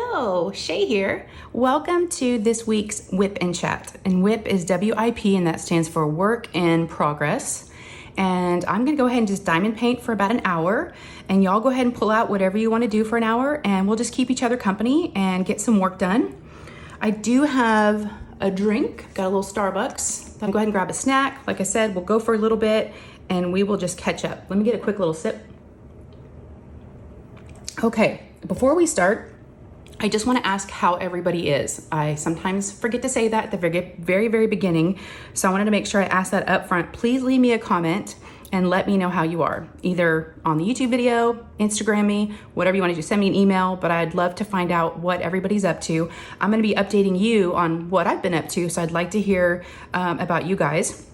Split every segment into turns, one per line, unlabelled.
Hello, Shay here. Welcome to this week's WIP and Chat. And WIP is WIP, and that stands for Work in Progress. And I'm gonna go ahead and just diamond paint for about an hour, and y'all go ahead and pull out whatever you wanna do for an hour, and we'll just keep each other company and get some work done. I do have a drink, got a little Starbucks. I'm gonna go ahead and grab a snack. Like I said, we'll go for a little bit and we will just catch up. Let me get a quick little sip. Okay, before we start, I just want to ask how everybody is. I sometimes forget to say that at the very beginning, so I wanted to make sure I asked that up front. Please leave me a comment and let me know how you are, either on the YouTube video, Instagram me, whatever you want to do. Send me an email, but I'd love to find out what everybody's up to. I'm going to be updating you on what I've been up to, so I'd like to hear about you guys.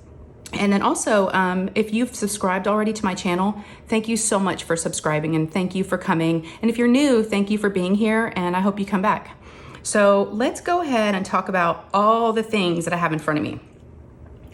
And then also, if you've subscribed already to my channel, thank you so much for subscribing and thank you for coming. And if you're new, thank you for being here and I hope you come back. So let's go ahead and talk about all the things that I have in front of me.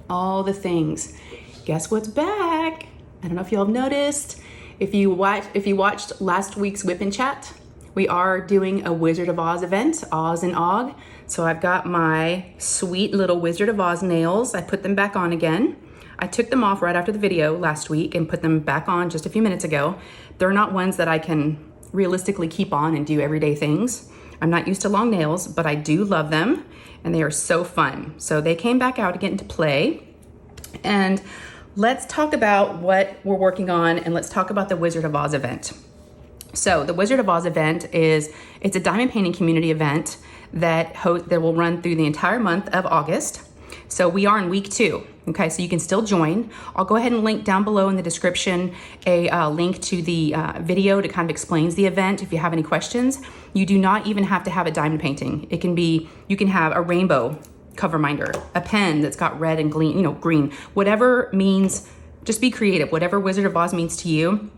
All the things. Guess what's back? I don't know if y'all have noticed. If you watched last week's WIP and Chat, we are doing a Wizard of Oz event, Oz and Og. So I've got my sweet little Wizard of Oz nails. I put them back on again. I took them off right after the video last week and put them back on just a few minutes ago. They're not ones that I can realistically keep on and do everyday things. I'm not used to long nails, but I do love them and they are so fun. So they came back out to get into play. And let's talk about what we're working on and let's talk about the Wizard of Oz event. So the Wizard of Oz event it's a diamond painting community event that will run through the entire month of August. So we are in week 2, okay? So you can still join. I'll go ahead and link down below in the description a link to the video that kind of explains the event if you have any questions. You do not even have to have a diamond painting. It can be, you can have a rainbow cover minder, a pen that's got red and green, whatever means, just be creative. Whatever Wizard of Oz means to you,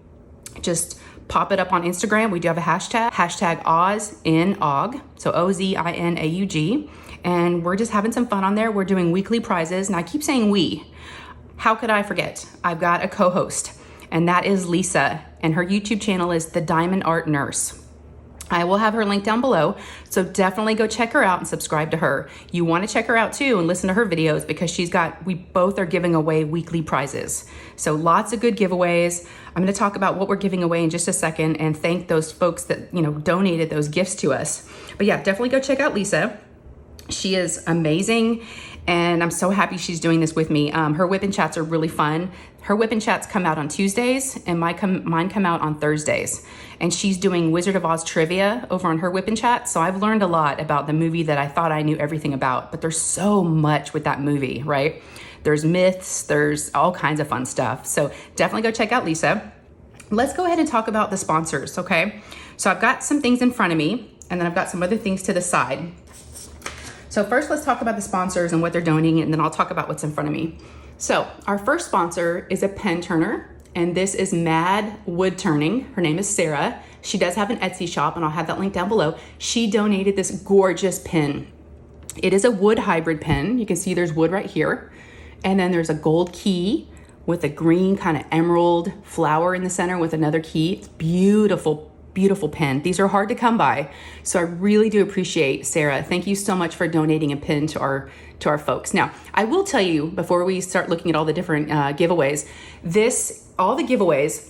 just pop it up on Instagram. We do have a hashtag OzInAug, so OZINAUG. And we're just having some fun on there. We're doing weekly prizes. And I keep saying we. How could I forget? I've got a co-host, and that is Lisa. And her YouTube channel is The Diamond Art Nurse. I will have her link down below. So definitely go check her out and subscribe to her. You want to check her out too and listen to her videos because we both are giving away weekly prizes. So lots of good giveaways. I'm going to talk about what we're giving away in just a second and thank those folks that, donated those gifts to us. But yeah, definitely go check out Lisa. She is amazing, and I'm so happy she's doing this with me. Her WIP and Chats are really fun. Her WIP and Chats come out on Tuesdays, and mine come out on Thursdays. And she's doing Wizard of Oz trivia over on her WIP and Chat, so I've learned a lot about the movie that I thought I knew everything about, but there's so much with that movie, right? There's myths, there's all kinds of fun stuff. So definitely go check out Lisa. Let's go ahead and talk about the sponsors, okay? So I've got some things in front of me, and then I've got some other things to the side. So first, let's talk about the sponsors and what they're donating, and then I'll talk about what's in front of me. So our first sponsor is a pen turner, and this is Mad Wood Turning. Her name is Sarah. She does have an Etsy shop, and I'll have that link down below. She donated this gorgeous pen. It is a wood hybrid pen. You can see there's wood right here, and then there's a gold key with a green kind of emerald flower in the center with another key. It's beautiful pen. These are hard to come by. So I really do appreciate Sarah. Thank you so much for donating a pen to our folks. Now, I will tell you before we start looking at all the different giveaways, all the giveaways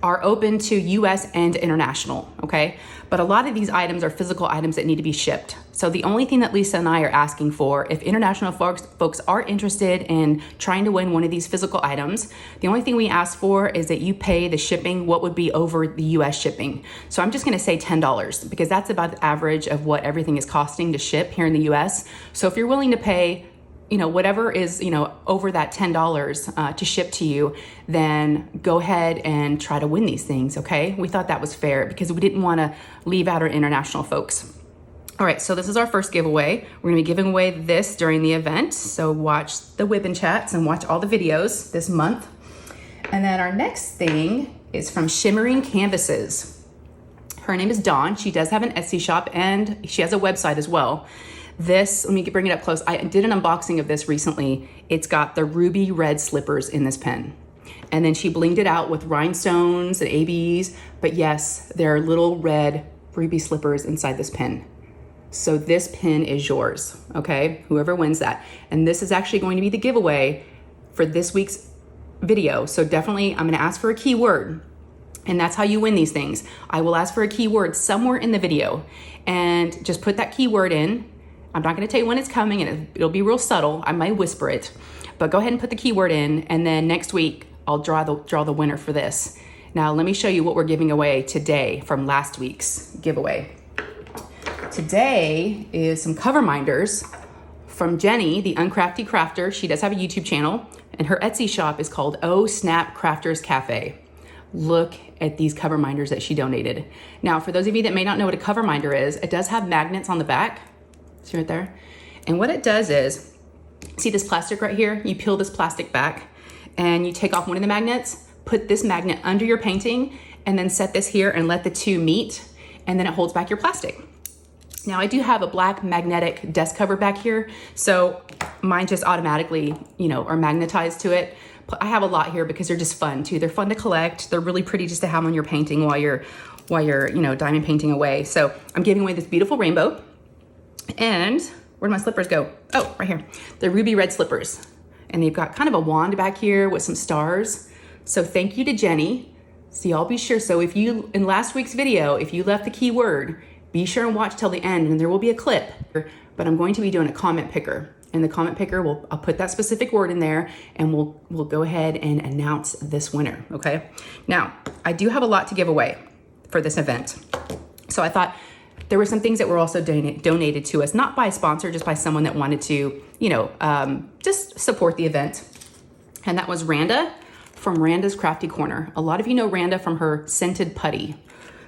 are open to US and international, okay? But a lot of these items are physical items that need to be shipped. So the only thing that Lisa and I are asking for, if international folks are interested in trying to win one of these physical items, the only thing we ask for is that you pay the shipping what would be over the US shipping. So I'm just gonna say $10 because that's about the average of what everything is costing to ship here in the US. So if you're willing to pay whatever is, over that $10 to ship to you, then go ahead and try to win these things, okay? We thought that was fair because we didn't want to leave out our international folks. All right, so this is our first giveaway. We're gonna be giving away this during the event. So watch the WIP and Chats and watch all the videos this month. And then our next thing is from Shimmering Canvases. Her name is Dawn. She does have an Etsy shop and she has a website as well. This, let me bring it up close. I did an unboxing of this recently. It's got the ruby red slippers in this pen. And then she blinged it out with rhinestones and ABs. But yes, they're little red ruby slippers inside this pin. So this pin is yours, okay? Whoever wins that. And this is actually going to be the giveaway for this week's video. So definitely I'm gonna ask for a keyword, and that's how you win these things. I will ask for a keyword somewhere in the video, and just put that keyword in. I'm not gonna tell you when it's coming, and it'll be real subtle. I might whisper it, but go ahead and put the keyword in, and then next week I'll draw the winner for this. Now let me show you what we're giving away today from last week's giveaway. Today is some Coverminders from Jenny, the Uncrafty Crafter. She does have a YouTube channel, and her Etsy shop is called Oh Snap Crafters Cafe. Look at these Coverminders that she donated. Now, for those of you that may not know what a Coverminder is, it does have magnets on the back. See right there? And what it does is, see this plastic right here? You peel this plastic back and you take off one of the magnets, put this magnet under your painting, and then set this here and let the two meet, and then it holds back your plastic. Now I do have a black magnetic desk cover back here, so mine just automatically, are magnetized to it. But I have a lot here because they're just fun too. They're fun to collect. They're really pretty just to have on your painting while you're diamond painting away. So I'm giving away this beautiful rainbow. And where do my slippers go? Oh, right here. They're ruby red slippers. And they've got kind of a wand back here with some stars. So thank you to Jenny. So y'all be sure. So in last week's video, if you left the keyword, be sure and watch till the end, and there will be a clip, but I'm going to be doing a comment picker. And the comment picker, I'll put that specific word in there, and we'll go ahead and announce this winner, okay? Now, I do have a lot to give away for this event. So I thought there were some things that were also donated to us, not by a sponsor, just by someone that wanted to, just support the event. And that was Randa from Randa's Crafty Corner. A lot of you know Randa from her scented putty.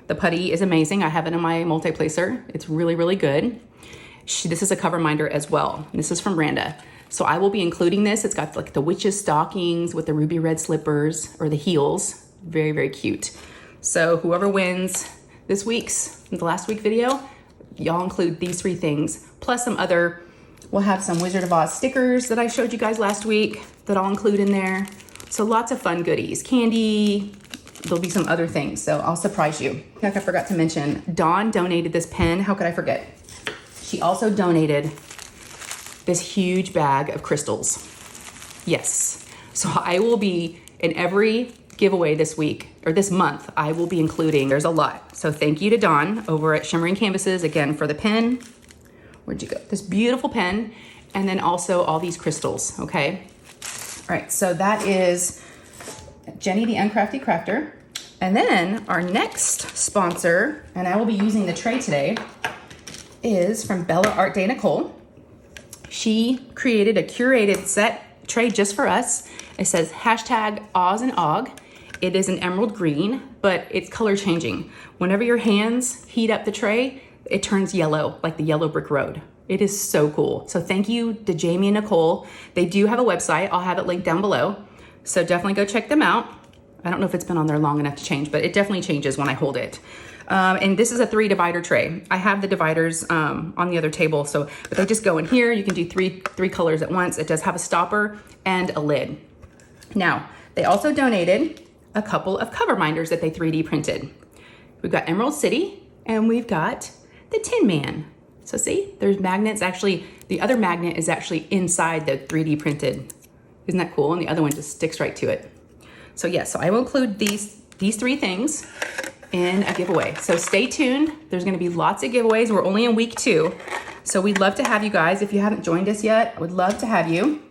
The putty is amazing. I have it in my multi-placer. It's really, really good. This is a Coverminder as well. This is from Randa. So I will be including this. It's got like the witch's stockings with the ruby red slippers, or the heels. Very, very cute. So whoever wins this week's, the last week video, y'all include these 3 things, plus some other, we'll have some Wizard of Oz stickers that I showed you guys last week that I'll include in there. So lots of fun goodies, candy, there'll be some other things, so I'll surprise you. Like I forgot to mention, Dawn donated this pen. How could I forget? She also donated this huge bag of crystals. Yes. So I will be, in every giveaway this week, or this month, I will be including, there's a lot. So thank you to Dawn over at Shimmering Canvases, again, for the pen. Where'd you go? This beautiful pen, and then also all these crystals, okay? All right, so that is Jenny, the Uncrafty Crafter. And then our next sponsor, and I will be using the tray today, is from Bella Art Day Nicole. She created a curated set tray just for us. It says hashtag Oz and Og. It is an emerald green, but it's color changing. Whenever your hands heat up the tray, it turns yellow, like the yellow brick road. It is so cool. So thank you to Jamie and Nicole. They do have a website. I'll have it linked down below. So definitely go check them out. I don't know if it's been on there long enough to change, but it definitely changes when I hold it. And this is a 3 divider tray. I have the dividers on the other table, but they just go in here. You can do three colors at once. It does have a stopper and a lid. Now, they also donated a couple of Coverminders that they 3D printed. We've got Emerald City, and we've got the Tin Man. So see, there's magnets. Actually, the other magnet is actually inside the 3D printed. Isn't that cool? And the other one just sticks right to it. So yes, so I will include these 3 things in a giveaway. So stay tuned. There's gonna be lots of giveaways. We're only in week 2. So we'd love to have you guys. If you haven't joined us yet, I would love to have you.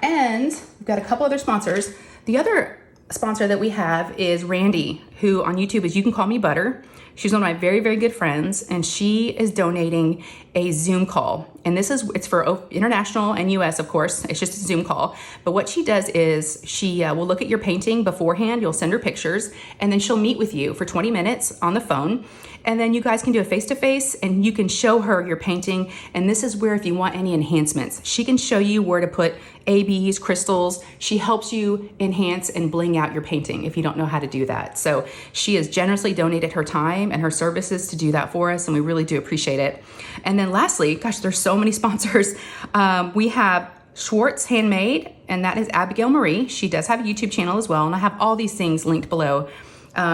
And we've got a couple other sponsors. The other sponsor that we have is Randy, who on YouTube is You Can Call Me Butter. She's one of my very, very good friends, and she is donating a Zoom call. And it's for international and US, of course. It's just a Zoom call. But what she does is she will look at your painting beforehand. You'll send her pictures, and then she'll meet with you for 20 minutes on the phone. And then you guys can do a face-to-face, and you can show her your painting. And this is where, if you want any enhancements, she can show you where to put ABs, crystals. She helps you enhance and bling out your painting if you don't know how to do that. So she has generously donated her time and her services to do that for us, and we really do appreciate it. And then lastly, gosh, there's so many sponsors. We have Swartz Handmade, and that is Abigail Marie. She does have a YouTube channel as well, and I have all these things linked below.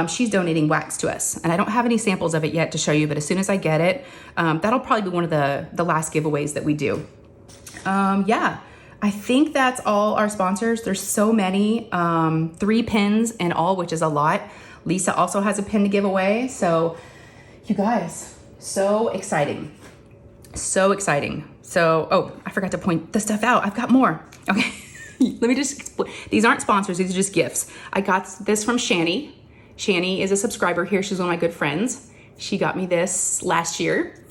she's donating wax to us. And I don't have any samples of it yet to show you, but as soon as I get it, that'll probably be one of the last giveaways that we do. Yeah, I think that's all our sponsors. There's so many, 3 pins in all, which is a lot. Lisa also has a pin to give away. So you guys, so exciting. So exciting. So, oh, I forgot to point the stuff out. I've got more. Okay. Let me just explain. These aren't sponsors. These are just gifts. I got this from Shani. Shani is a subscriber here. She's one of my good friends. She got me this last year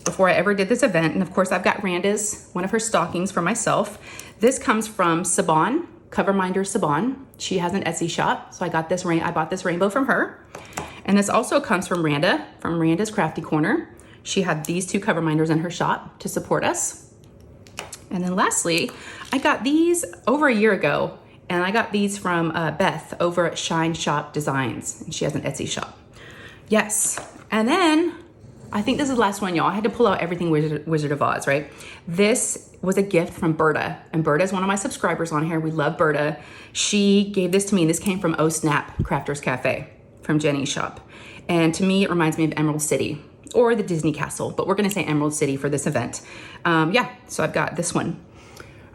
before I ever did this event. And of course I've got Randa's, one of her stockings for myself. This comes from Siobhan, Coverminders Siobhan. She has an Etsy shop. So I got this I bought this rainbow from her. And this also comes from Randa, from Randa's Crafty Corner. She had these 2 Coverminders in her shop to support us. And then lastly, I got these over a year ago, and I got these from Beth over at Shine Shop Designs, and she has an Etsy shop. Yes, and then I think this is the last one, y'all. I had to pull out everything Wizard of Oz, right? This was a gift from Berta, and Berta is one of my subscribers on here. We love Berta. She gave this to me. This came from Oh Snap Crafters Cafe from Jenny's shop, and to me, it reminds me of Emerald City or the Disney Castle, but we're gonna say Emerald City for this event. Yeah, so I've got this one.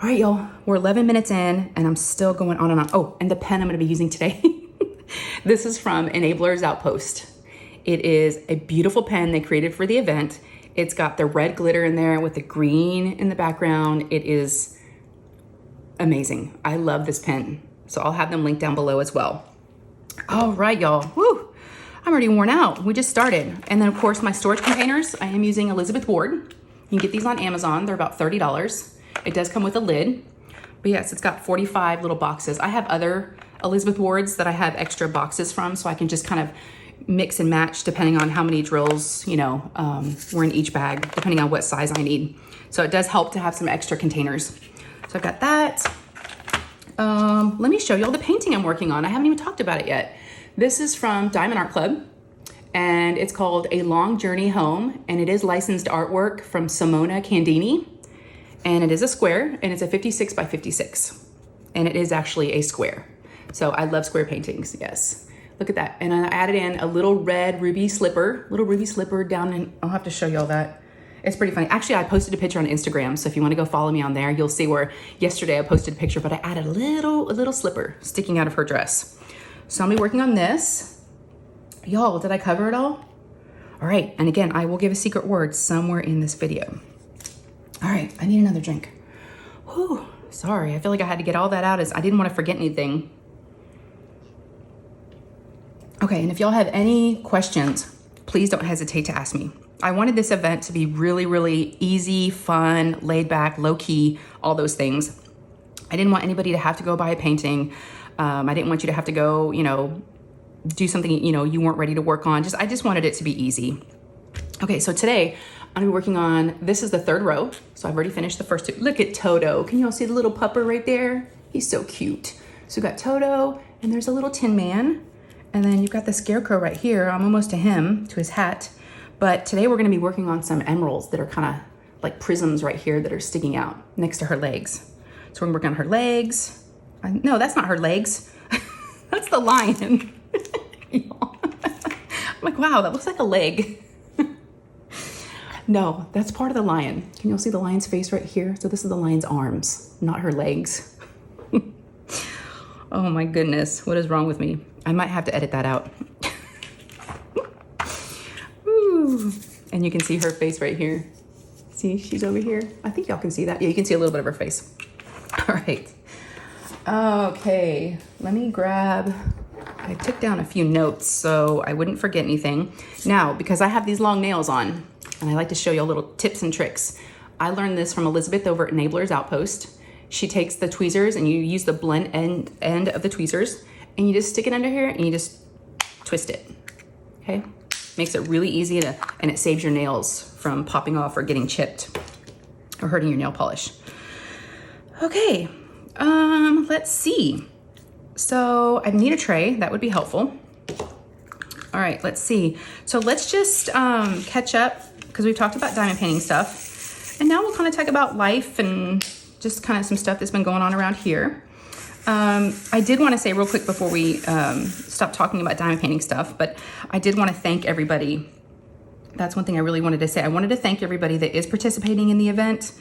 All right, y'all, we're 11 minutes in and I'm still going on and on. Oh, and the pen I'm gonna be using today. This is from Enabler's Outpost. It is a beautiful pen they created for the event. It's got the red glitter in there with the green in the background. It is amazing. I love this pen. So I'll have them linked down below as well. All right, y'all, woo. I'm already worn out. We just started. And then of course my storage containers, I am using Elizabeth Ward. You can get these on Amazon. They're about $30. It does come with a lid. But yes, it's got 45 little boxes. I have other Elizabeth Wards that I have extra boxes from, so I can just kind of mix and match depending on how many drills, you know, were in each bag, depending on what size I need. So it does help to have some extra containers. So I've got that. Let me show you all the painting I'm working on. I haven't even talked about it yet. This is from Diamond Art Club, and it's called A Long Journey Home, and it is licensed artwork from Simona Candini, and it is a square, and it's a 56 by 56, and it is actually a square. So I love square paintings, yes. Look at that, and I added in a little red ruby slipper down in, I'll have to show you all that. It's pretty funny. Actually, I posted a picture on Instagram, so if you want to go follow me on there, you'll see where yesterday I posted a picture, but I added a little slipper sticking out of her dress. So I'll be working on this. Y'all, did I cover it all? All right, and again, I will give a secret word somewhere in this video. All right, I need another drink. Whew, sorry, I feel like I had to get all that out as I didn't want to forget anything. Okay, and if y'all have any questions, please don't hesitate to ask me. I wanted this event to be really, really easy, fun, laid back, low key, all those things. I didn't want anybody to have to go buy a painting. I didn't want you to have to go, you know, do something, you know, you weren't ready to work on. I just wanted it to be easy. Okay, so today I'm gonna be working on, this is the 3rd row. So I've already finished the first 2. Look at Toto. Can you all see the little pupper right there? He's so cute. So we've got Toto, and there's a little Tin Man. And then you've got the Scarecrow right here. I'm almost to him, to his hat. But today we're gonna be working on some emeralds that are kind of like prisms right here that are sticking out next to her legs. So we're gonna work on her legs. No, that's not her legs. That's the lion. I'm like, wow, that looks like a leg. No, that's part of the lion. Can you all see the lion's face right here? So this is the lion's arms, not her legs. Oh my goodness, what is wrong with me? I might have to edit that out. Ooh. And you can see her face right here. See, she's over here. I think y'all can see that. Yeah, you can see a little bit of her face. All right. Okay, let me grab, I took down a few notes so I wouldn't forget anything. Now, because I have these long nails on, and I like to show you little tips and tricks. I learned this from Elizabeth over at Enabler's Outpost. She takes the tweezers and you use the blunt end of the tweezers and you just stick it under here and you just twist it, okay? Makes it really easy to, and it saves your nails from popping off or getting chipped or hurting your nail polish. Okay, let's see. So I need a tray, that would be helpful. All right, let's see. So let's just catch up because we've talked about diamond painting stuff. And now we'll kind of talk about life and just kind of some stuff that's been going on around here. I did want to say real quick before we stop talking about diamond painting stuff, but I did want to thank everybody. That's one thing I really wanted to say. I wanted to thank everybody that is participating in the event.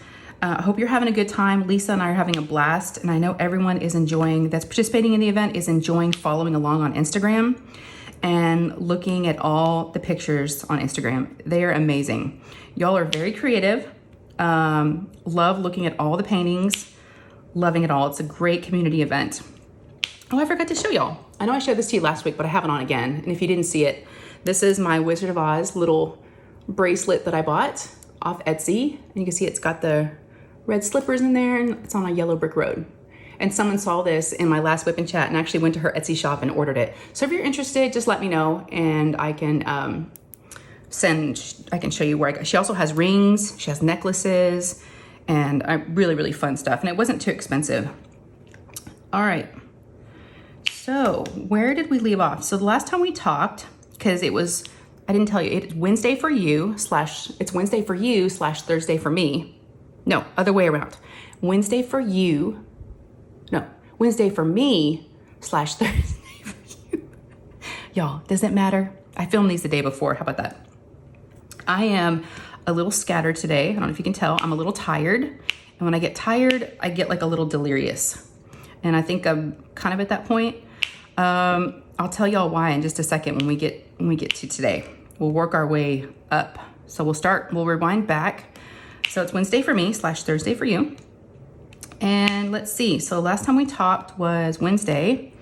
I hope you're having a good time. Lisa and I are having a blast, and I know everyone is enjoying, that's participating in the event, is enjoying following along on Instagram and looking at all the pictures on Instagram. They are amazing. Y'all are very creative. Love looking at all the paintings, loving it all. It's a great community event. Oh, I forgot to show y'all. I know I showed this to you last week, but I have it on again. And if you didn't see it, this is my Wizard of Oz little bracelet that I bought off Etsy. And you can see it's got the red slippers in there, and it's on a yellow brick road. And someone saw this in my last whip and chat and actually went to her Etsy shop and ordered it. So if you're interested, just let me know, and I can I can show you where she also has rings, she has necklaces, and really, really fun stuff. And it wasn't too expensive. All right. So where did we leave off? So the last time we talked, because it was, I didn't tell you, it's Wednesday for you it's Wednesday for you / Thursday for me. No, other way around. Wednesday for me / Thursday for you. Y'all, does it matter? I filmed these the day before. How about that? I am a little scattered today. I don't know if you can tell. I'm a little tired. And when I get tired, I get like a little delirious. And I think I'm kind of at that point. I'll tell y'all why in just a second when we get to today. We'll work our way up. So we'll rewind back. So it's Wednesday for me / Thursday for you. And let's see. So last time we talked was Wednesday.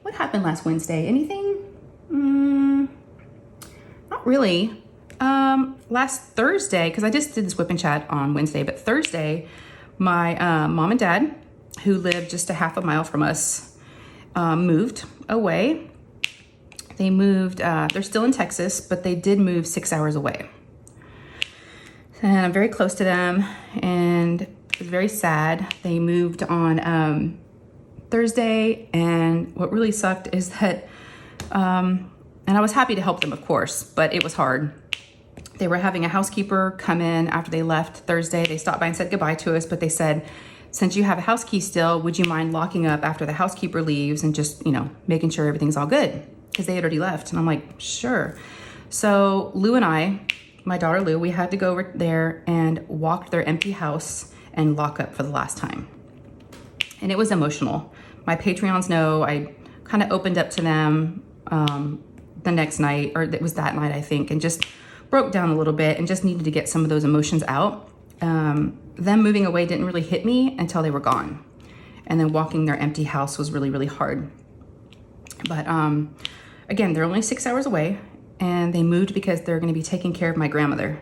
What happened last Wednesday? Anything? Not really. Last Thursday, because I just did this whip and chat on Wednesday, but Thursday, my mom and dad, who live just a half a mile from us, moved away. They moved, they're still in Texas, but they did move 6 hours away. And I'm very close to them, and it was very sad. They moved on Thursday, and what really sucked is that, and I was happy to help them, of course, but it was hard. They were having a housekeeper come in after they left Thursday. They stopped by and said goodbye to us, but they said, since you have a house key still, would you mind locking up after the housekeeper leaves and just, making sure everything's all good? Because they had already left. And I'm like, sure. So Lou and I, my daughter Lou, we had to go over there and walk their empty house and lock up for the last time. And it was emotional. My Patreons know I kind of opened up to them the next night, or it was that night, I think, and just broke down a little bit and just needed to get some of those emotions out. Them moving away didn't really hit me until they were gone. And then walking their empty house was really, really hard. But again, they're only 6 hours away, and they moved because they're going to be taking care of my grandmother.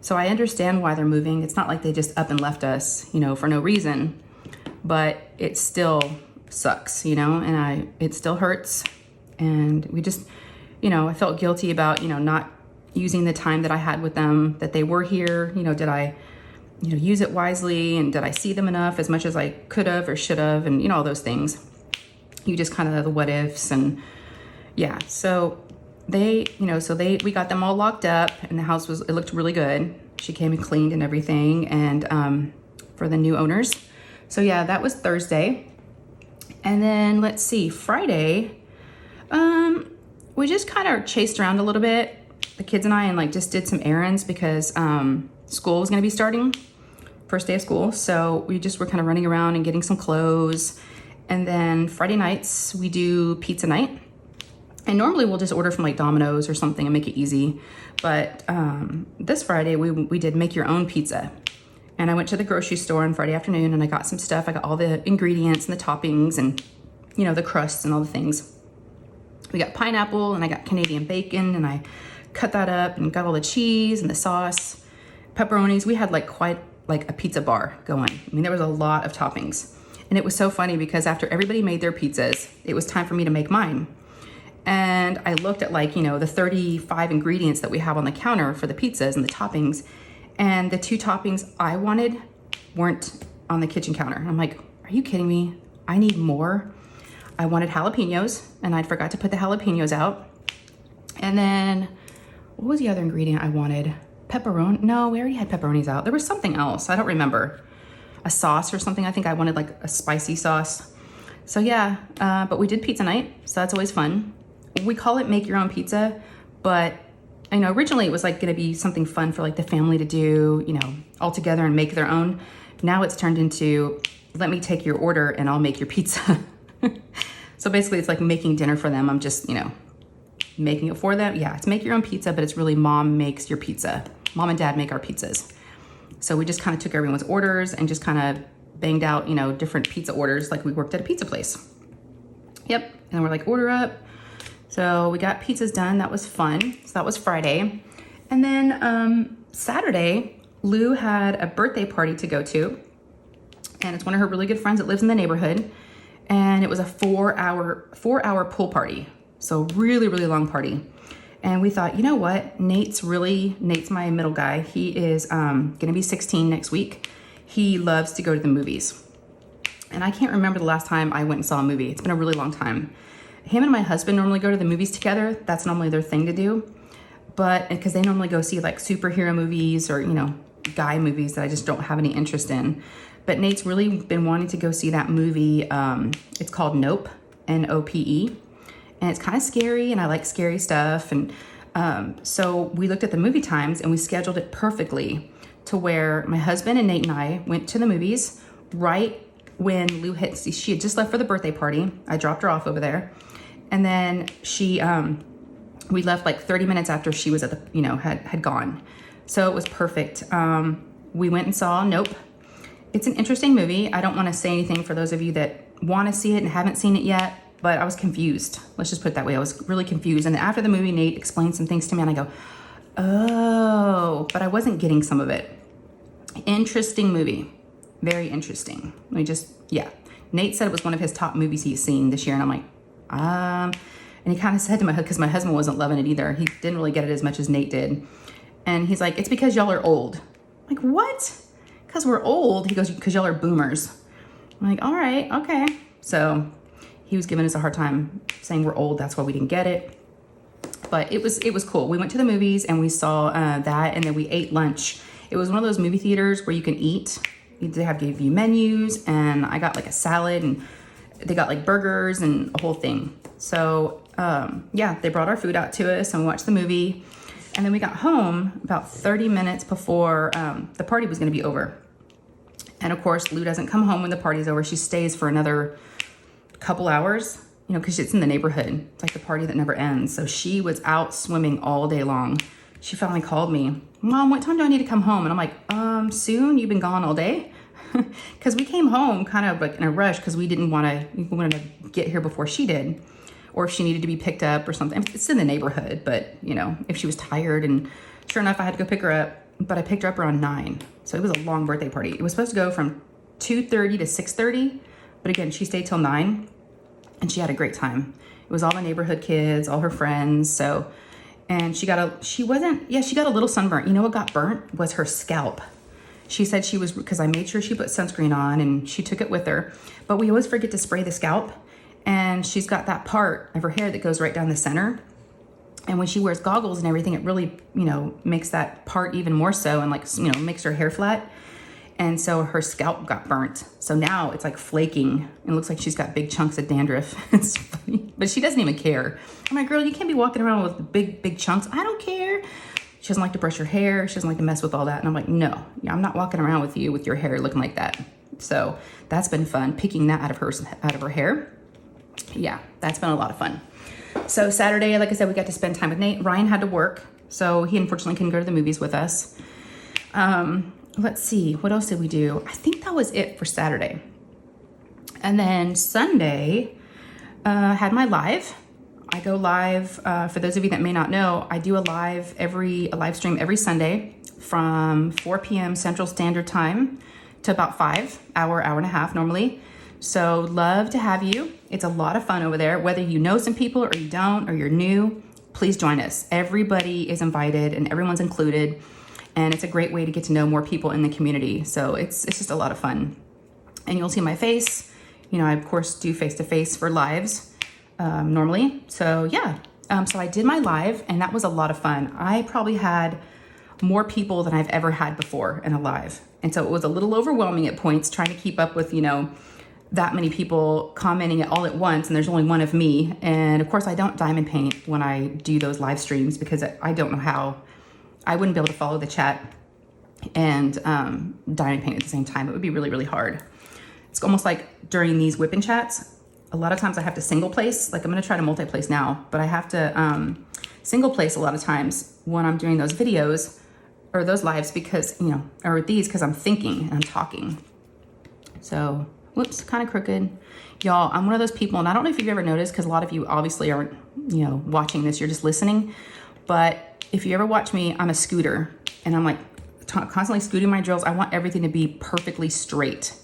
So I understand why they're moving. It's not like they just up and left us, for no reason, but it still sucks, and it still hurts. And we just, I felt guilty about, not using the time that I had with them, that they were here. Did I, use it wisely, and did I see them enough, as much as I could have or should have, and all those things. You just kind of the what ifs, and yeah. So we got them all locked up, and the house it looked really good. She came and cleaned and everything, and for the new owners. So yeah, that was Thursday. And then let's see, Friday, we just kind of chased around a little bit, the kids and I, and just did some errands because school was going to be starting, first day of school. So we just were kind of running around and getting some clothes. And then Friday nights we do pizza night, and normally we'll just order from Domino's or something and make it easy. But this Friday we did make your own pizza. And I went to the grocery store on Friday afternoon, and I got some stuff. I got all the ingredients and the toppings and the crusts and all the things. We got pineapple, and I got Canadian bacon, and I cut that up and got all the cheese and the sauce, pepperonis. We had quite a pizza bar going. I mean, there was a lot of toppings. And it was so funny because after everybody made their pizzas, it was time for me to make mine. And I looked at the 35 ingredients that we have on the counter for the pizzas and the toppings, and the 2 toppings I wanted weren't on the kitchen counter. And I'm like, are you kidding me? I need more. I wanted jalapenos, and I forgot to put the jalapenos out. And then, what was the other ingredient I wanted? Pepperoni? No, we already had pepperonis out. There was something else. I don't remember. A sauce or something. I think I wanted a spicy sauce. So yeah, but we did pizza night, so that's always fun. We call it make your own pizza, but I know originally it was like gonna be something fun for like the family to do, you know, all together and make their own. Now it's turned into, let me take your order and I'll make your pizza. So basically it's like making dinner for them. I'm just, you know, making it for them. Yeah, it's make your own pizza, but it's really mom makes your pizza. Mom and dad make our pizzas. So we just kind of took everyone's orders and just kind of banged out, you know, different pizza orders like we worked at a pizza place. Yep, and we're like, order up. So we got pizzas done, that was fun. So that was Friday. And then Saturday, Lou had a birthday party to go to. And it's one of her really good friends that lives in the neighborhood. And it was a four hour pool party. So really, really long party. And we thought, you know what? Nate's my middle guy. He is gonna be 16 next week. He loves to go to the movies. And I can't remember the last time I went and saw a movie. It's been a really long time. Him and my husband normally go to the movies together. That's normally their thing to do. But because they normally go see like superhero movies or, you know, guy movies that I just don't have any interest in. But Nate's really been wanting to go see that movie. It's called Nope, N-O-P-E. And it's kind of scary, and I like scary stuff. And so we looked at the movie times and we scheduled it perfectly to where my husband and Nate and I went to the movies right when Lou she had just left for the birthday party. I dropped her off over there. And then we left like 30 minutes after she was at the, you know, had gone. So it was perfect. We went and saw Nope. It's an interesting movie. I don't want to say anything for those of you that want to see it and haven't seen it yet. But I was confused. Let's just put it that way. I was really confused. And after the movie, Nate explained some things to me and I go, oh, but I wasn't getting some of it. Interesting movie. Very interesting. Yeah. Nate said it was one of his top movies he's seen this year. And I'm like, and he kind of said to because my husband wasn't loving it either. He didn't really get it as much as Nate did. And he's like, it's because y'all are old. I'm like, what? Because we're old? He goes, because y'all are boomers. I'm like, all right, okay. So he was giving us a hard time saying we're old. That's why we didn't get it. But it was cool. We went to the movies and we saw that, and then we ate lunch. It was one of those movie theaters where you can eat. They give you menus, and I got like a salad, and they got like burgers and a whole thing. So yeah, they brought our food out to us and we watched the movie. And then we got home about 30 minutes before the party was going to be over. And of course, Lou doesn't come home when the party's over. She stays for another couple hours, you know, because it's in the neighborhood. It's like the party that never ends. So she was out swimming all day long. She finally called me, Mom, what time do I need to come home? And I'm like, soon. You've been gone all day. Because we came home kind of like in a rush because we wanted to get here before she did, or if she needed to be picked up or something. It's in the neighborhood, but you know, if she was tired, and sure enough, I had to go pick her up. But I picked her up around 9, so it was a long birthday party. It was supposed to go from 2:30 to 6:30, but again, she stayed till 9, and she had a great time. It was all the neighborhood kids, all her friends. So, and she got a little sunburnt. You know what got burnt was her scalp. She said because I made sure she put sunscreen on and she took it with her, but we always forget to spray the scalp. And she's got that part of her hair that goes right down the center. And when she wears goggles and everything, it really, you know, makes that part even more so, and like, you know, makes her hair flat. And so her scalp got burnt. So now it's like flaking. It looks like she's got big chunks of dandruff. It's funny, but she doesn't even care. I'm like, girl, you can't be walking around with big chunks. I don't care. She doesn't like to brush her hair. She doesn't like to mess with all that. And I'm like, no, I'm not walking around with you with your hair looking like that. So that's been fun, picking that out of her hair. Yeah, that's been a lot of fun. So Saturday, like I said, we got to spend time with Nate. Ryan had to work, so he unfortunately couldn't go to the movies with us. Let's see, what else did we do? I think that was it for Saturday. And then Sunday, had my live. I go live, for those of you that may not know, I do a live stream every Sunday from 4 p.m. Central Standard Time to about 5, hour and a half normally. So love to have you. It's a lot of fun over there. Whether you know some people or you don't, or you're new, please join us. Everybody is invited and everyone's included. And it's a great way to get to know more people in the community. So it's just a lot of fun. And you'll see my face. You know, I of course do face-to-face for lives normally. So yeah, so I did my live and that was a lot of fun. I probably had more people than I've ever had before in a live. And so it was a little overwhelming at points trying to keep up with, you know, that many people commenting it all at once, and there's only one of me. And of course I don't diamond paint when I do those live streams because I don't know how. I wouldn't be able to follow the chat and diamond paint at the same time. It would be really, really hard. It's almost like during these whipping chats, a lot of times I have to single place. Like I'm gonna try to multi-place now, but I have to single place a lot of times when I'm doing those videos or those lives because, you know, or these, because I'm thinking and I'm talking. So, whoops, kind of crooked. Y'all, I'm one of those people, and I don't know if you've ever noticed, because a lot of you obviously aren't, you know, watching this, you're just listening. But if you ever watch me, I'm a scooter, and I'm like constantly scooting my drills. I want everything to be perfectly straight.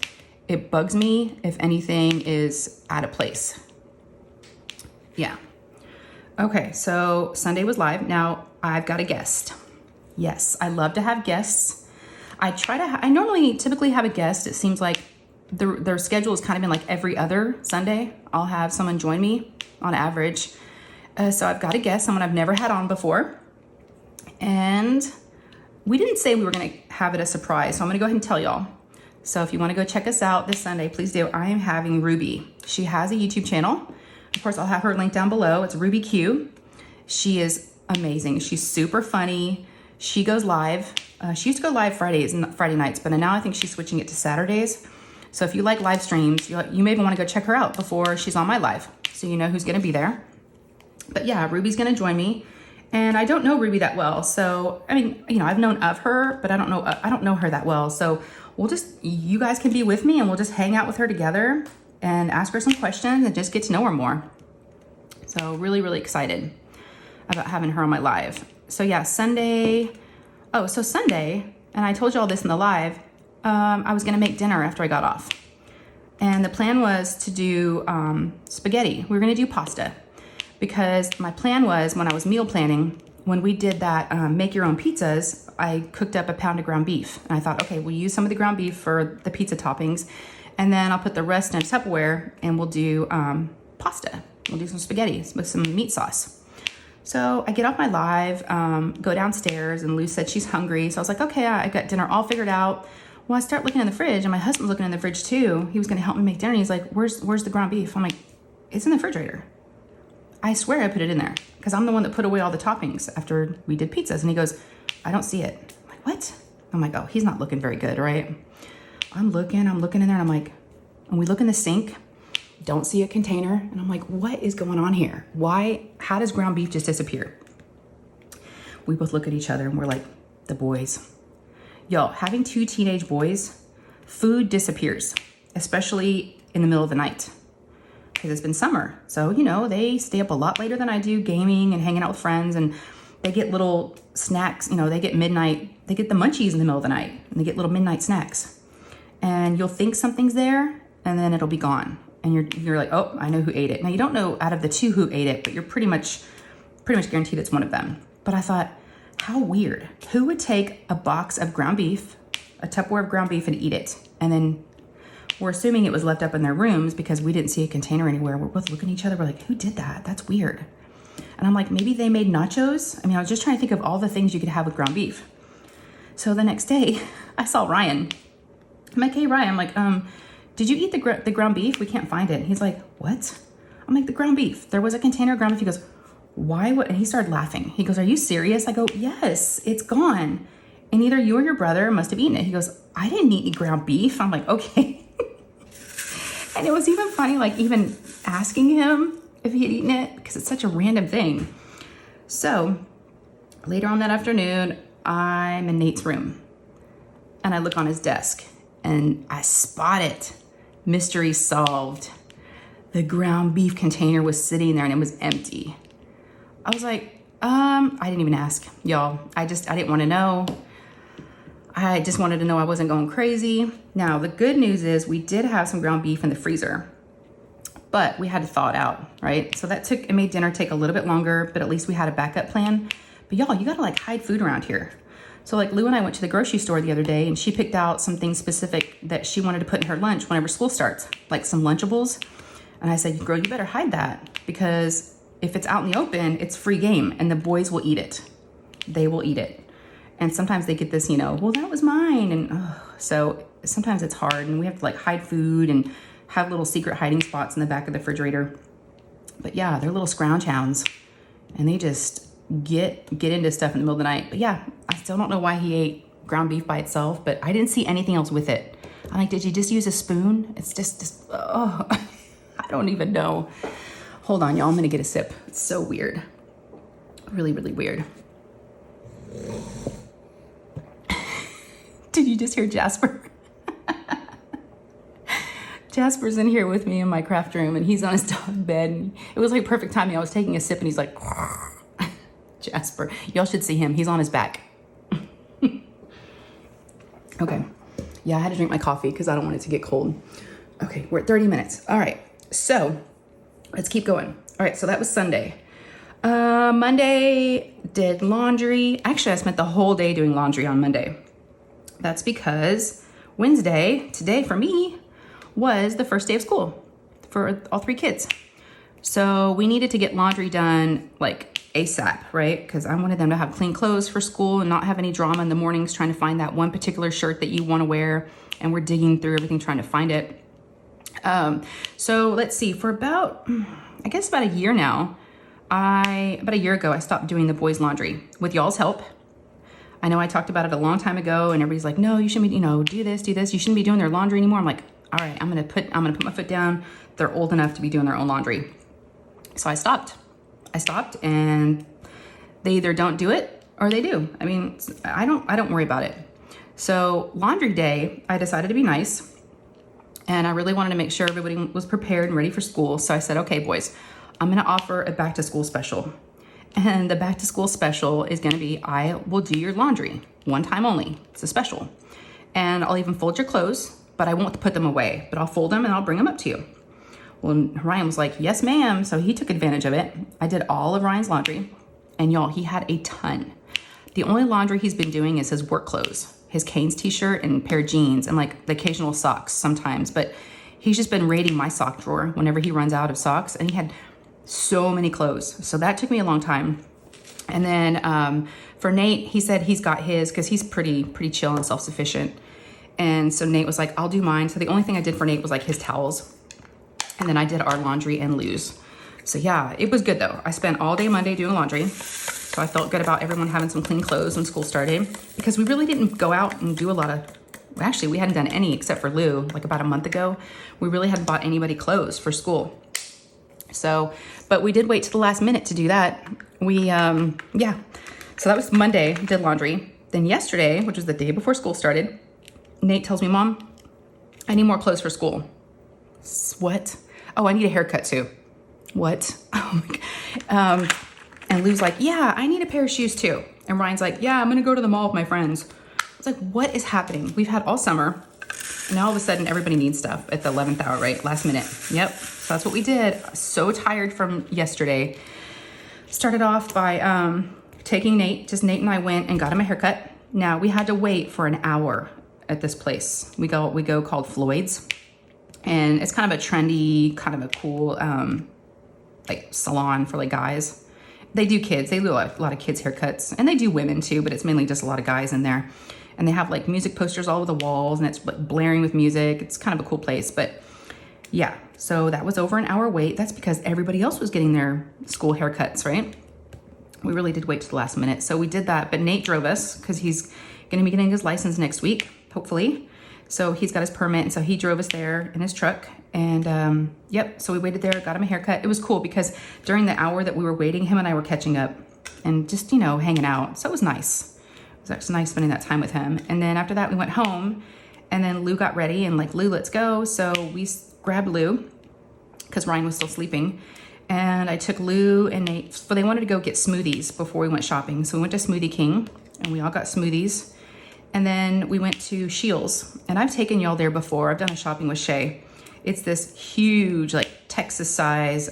It bugs me if anything is out of place. Yeah. Okay, so Sunday was live. Now I've got a guest. Yes, I love to have guests. I normally typically have a guest. It seems like their schedule has kind of been like every other Sunday. I'll have someone join me on average. So I've got a guest, someone I've never had on before. And we didn't say we were gonna have it a surprise, so I'm gonna go ahead and tell y'all. So if you wanna go check us out this Sunday, please do. I am having Ruby. She has a YouTube channel. Of course, I'll have her link down below. It's Ruby Q. She is amazing. She's super funny. She goes live. She used to go live Friday nights, but now I think she's switching it to Saturdays. So if you like live streams, you may even want to go check her out before she's on my live, so you know who's going to be there. But yeah, Ruby's going to join me, and I don't know Ruby that well. So I mean, you know, I've known of her, but I don't know her that well. So you guys can be with me, and we'll just hang out with her together and ask her some questions and just get to know her more. So really, really excited about having her on my live. So yeah, Sunday, and I told you all this in the live, I was gonna make dinner after I got off. And the plan was to do spaghetti. We were gonna do pasta because my plan was, when I was meal planning, when we did that make your own pizzas, I cooked up a pound of ground beef. And I thought, okay, we'll use some of the ground beef for the pizza toppings, and then I'll put the rest in a Tupperware and we'll do pasta. We'll do some spaghetti with some meat sauce. So I get off my live, go downstairs, and Lou said she's hungry. So I was like, okay, I got dinner all figured out. Well, I start looking in the fridge, and my husband's looking in the fridge too. He was gonna help me make dinner, and he's like, where's the ground beef? I'm like, it's in the refrigerator. I swear I put it in there, because I'm the one that put away all the toppings after we did pizzas. And he goes, I don't see it. I'm like, what? I'm like, oh, he's not looking very good, right? I'm looking in there, and I'm like, and we look in the sink, don't see a container, and I'm like, what is going on here? How does ground beef just disappear? We both look at each other and we're like, the boys. Y'all, having 2 teenage boys, food disappears, especially in the middle of the night, because it's been summer. So, you know, they stay up a lot later than I do, gaming and hanging out with friends, and they get little snacks, you know, they get the munchies in the middle of the night, and they get little midnight snacks. And you'll think something's there, and then it'll be gone. And you're like, oh, I know who ate it. Now, you don't know out of the 2 who ate it, but you're pretty much guaranteed it's one of them. But I thought, how weird. Who would take a box of ground beef, a Tupperware of ground beef, and eat it? And then we're assuming it was left up in their rooms because we didn't see a container anywhere. We're both looking at each other. We're like, who did that? That's weird. And I'm like, maybe they made nachos? I mean, I was just trying to think of all the things you could have with ground beef. So the next day, I saw Ryan. I'm like, hey, Ryan, I'm like, did you eat the ground beef? We can't find it. And he's like, what? I'm like, the ground beef. There was a container of ground beef. He goes, why would, and he started laughing. He goes, are you serious? I go, yes, it's gone. And either you or your brother must have eaten it. He goes, I didn't eat any ground beef. I'm like, okay. And it was even funny, like even asking him if he had eaten it, because it's such a random thing. So later on that afternoon, I'm in Nate's room and I look on his desk and I spot it. Mystery solved. The ground beef container was sitting there and it was empty. I was like, I didn't even ask, y'all. I didn't want to know. I just wanted to know I wasn't going crazy. Now, the good news is we did have some ground beef in the freezer, but we had to thaw it out, right? So it made dinner take a little bit longer, but at least we had a backup plan. But y'all, you gotta like hide food around here. So like Lou and I went to the grocery store the other day and she picked out something specific that she wanted to put in her lunch whenever school starts, like some Lunchables. And I said, girl, you better hide that, because if it's out in the open, it's free game and the boys will eat it. They will eat it. And sometimes they get this, well, that was mine. And so sometimes it's hard and we have to like hide food and have little secret hiding spots in the back of the refrigerator. But yeah, they're little scrounge hounds, and they just get into stuff in the middle of the night. But yeah, I still don't know why he ate ground beef by itself, but I didn't see anything else with it. I'm like, did you just use a spoon? It's just oh, I don't even know. Hold on, y'all, I'm gonna get a sip. It's so weird. Really, really weird. Did you just hear Jasper? Jasper's in here with me in my craft room, and he's on his dog bed. And it was like perfect timing. I was taking a sip, and he's like, Jasper. Y'all should see him. He's on his back. Okay. Yeah, I had to drink my coffee because I don't want it to get cold. Okay, we're at 30 minutes. All right, so let's keep going. All right, so that was Sunday. Monday, did laundry. Actually, I spent the whole day doing laundry on Monday. That's because Wednesday, today for me, was the first day of school for all 3 kids. So we needed to get laundry done like ASAP, right? Because I wanted them to have clean clothes for school and not have any drama in the mornings trying to find that one particular shirt that you want to wear. And we're digging through everything trying to find it. So let's see, for about a year now, about a year ago, I stopped doing the boys' laundry with y'all's help. I know I talked about it a long time ago, and everybody's like, no, you shouldn't be, do this. You shouldn't be doing their laundry anymore. I'm like, all right, I'm gonna put my foot down. They're old enough to be doing their own laundry. So I stopped, and they either don't do it or they do. I mean, I don't worry about it. So laundry day, I decided to be nice, and I really wanted to make sure everybody was prepared and ready for school. So I said, okay, boys, I'm gonna offer a back to school special. And the back to school special is gonna be, I will do your laundry one time only. It's a special. And I'll even fold your clothes, but I won't put them away, but I'll fold them and I'll bring them up to you. Well, Ryan was like, yes, ma'am. So he took advantage of it. I did all of Ryan's laundry, and y'all, he had a ton. The only laundry he's been doing is his work clothes, his Canes t-shirt and pair of jeans, and like the occasional socks sometimes, but he's just been raiding my sock drawer whenever he runs out of socks, and he had so many clothes. So that took me a long time. And then for Nate, he said he's got his, because he's pretty chill and self-sufficient. And so Nate was like, I'll do mine. So the only thing I did for Nate was like his towels. And then I did our laundry and Lou's. So yeah, it was good though. I spent all day Monday doing laundry. So I felt good about everyone having some clean clothes when school started, because we really didn't go out and do a lot of, actually we hadn't done any except for Lou, like about a month ago. We really hadn't bought anybody clothes for school. So, but we did wait to the last minute to do that. Yeah. So that was Monday, did laundry. Then yesterday, which was the day before school started, Nate tells me, Mom, I need more clothes for school. What? Oh, I need a haircut too. What? Oh my God. And Lou's like, yeah, I need a pair of shoes too. And Ryan's like, yeah, I'm gonna go to the mall with my friends. It's like, what is happening? We've had all summer, and now all of a sudden everybody needs stuff at the 11th hour, right? Last minute. Yep, so that's what we did. So tired from yesterday. Started off by taking Nate and I went and got him a haircut. Now we had to wait for an hour at this place. We go called Floyd's, and it's kind of a trendy, kind of a cool like salon for like guys. They do kids, they do a lot of kids haircuts, and they do women too, but it's mainly just a lot of guys in there. And they have like music posters all over the walls, and it's like blaring with music. It's kind of a cool place. But yeah, so that was over an hour wait. That's because everybody else was getting their school haircuts, right? We really did wait to the last minute. So we did that, but Nate drove us because he's gonna be getting his license next week, hopefully. So he's got his permit, and so he drove us there in his truck. And yep, so we waited there, got him a haircut. It was cool because during the hour that we were waiting, him and I were catching up and just, hanging out. So it was nice. It was actually nice spending that time with him. And then after that, we went home, and then Lou got ready and like, Lou, let's go. So we grabbed Lou because Ryan was still sleeping. And I took Lou and Nate, but they wanted to go get smoothies before we went shopping. So we went to Smoothie King, and we all got smoothies. And then we went to Shields, and I've taken y'all there before. I've done a shopping with Shay. It's this huge, like Texas size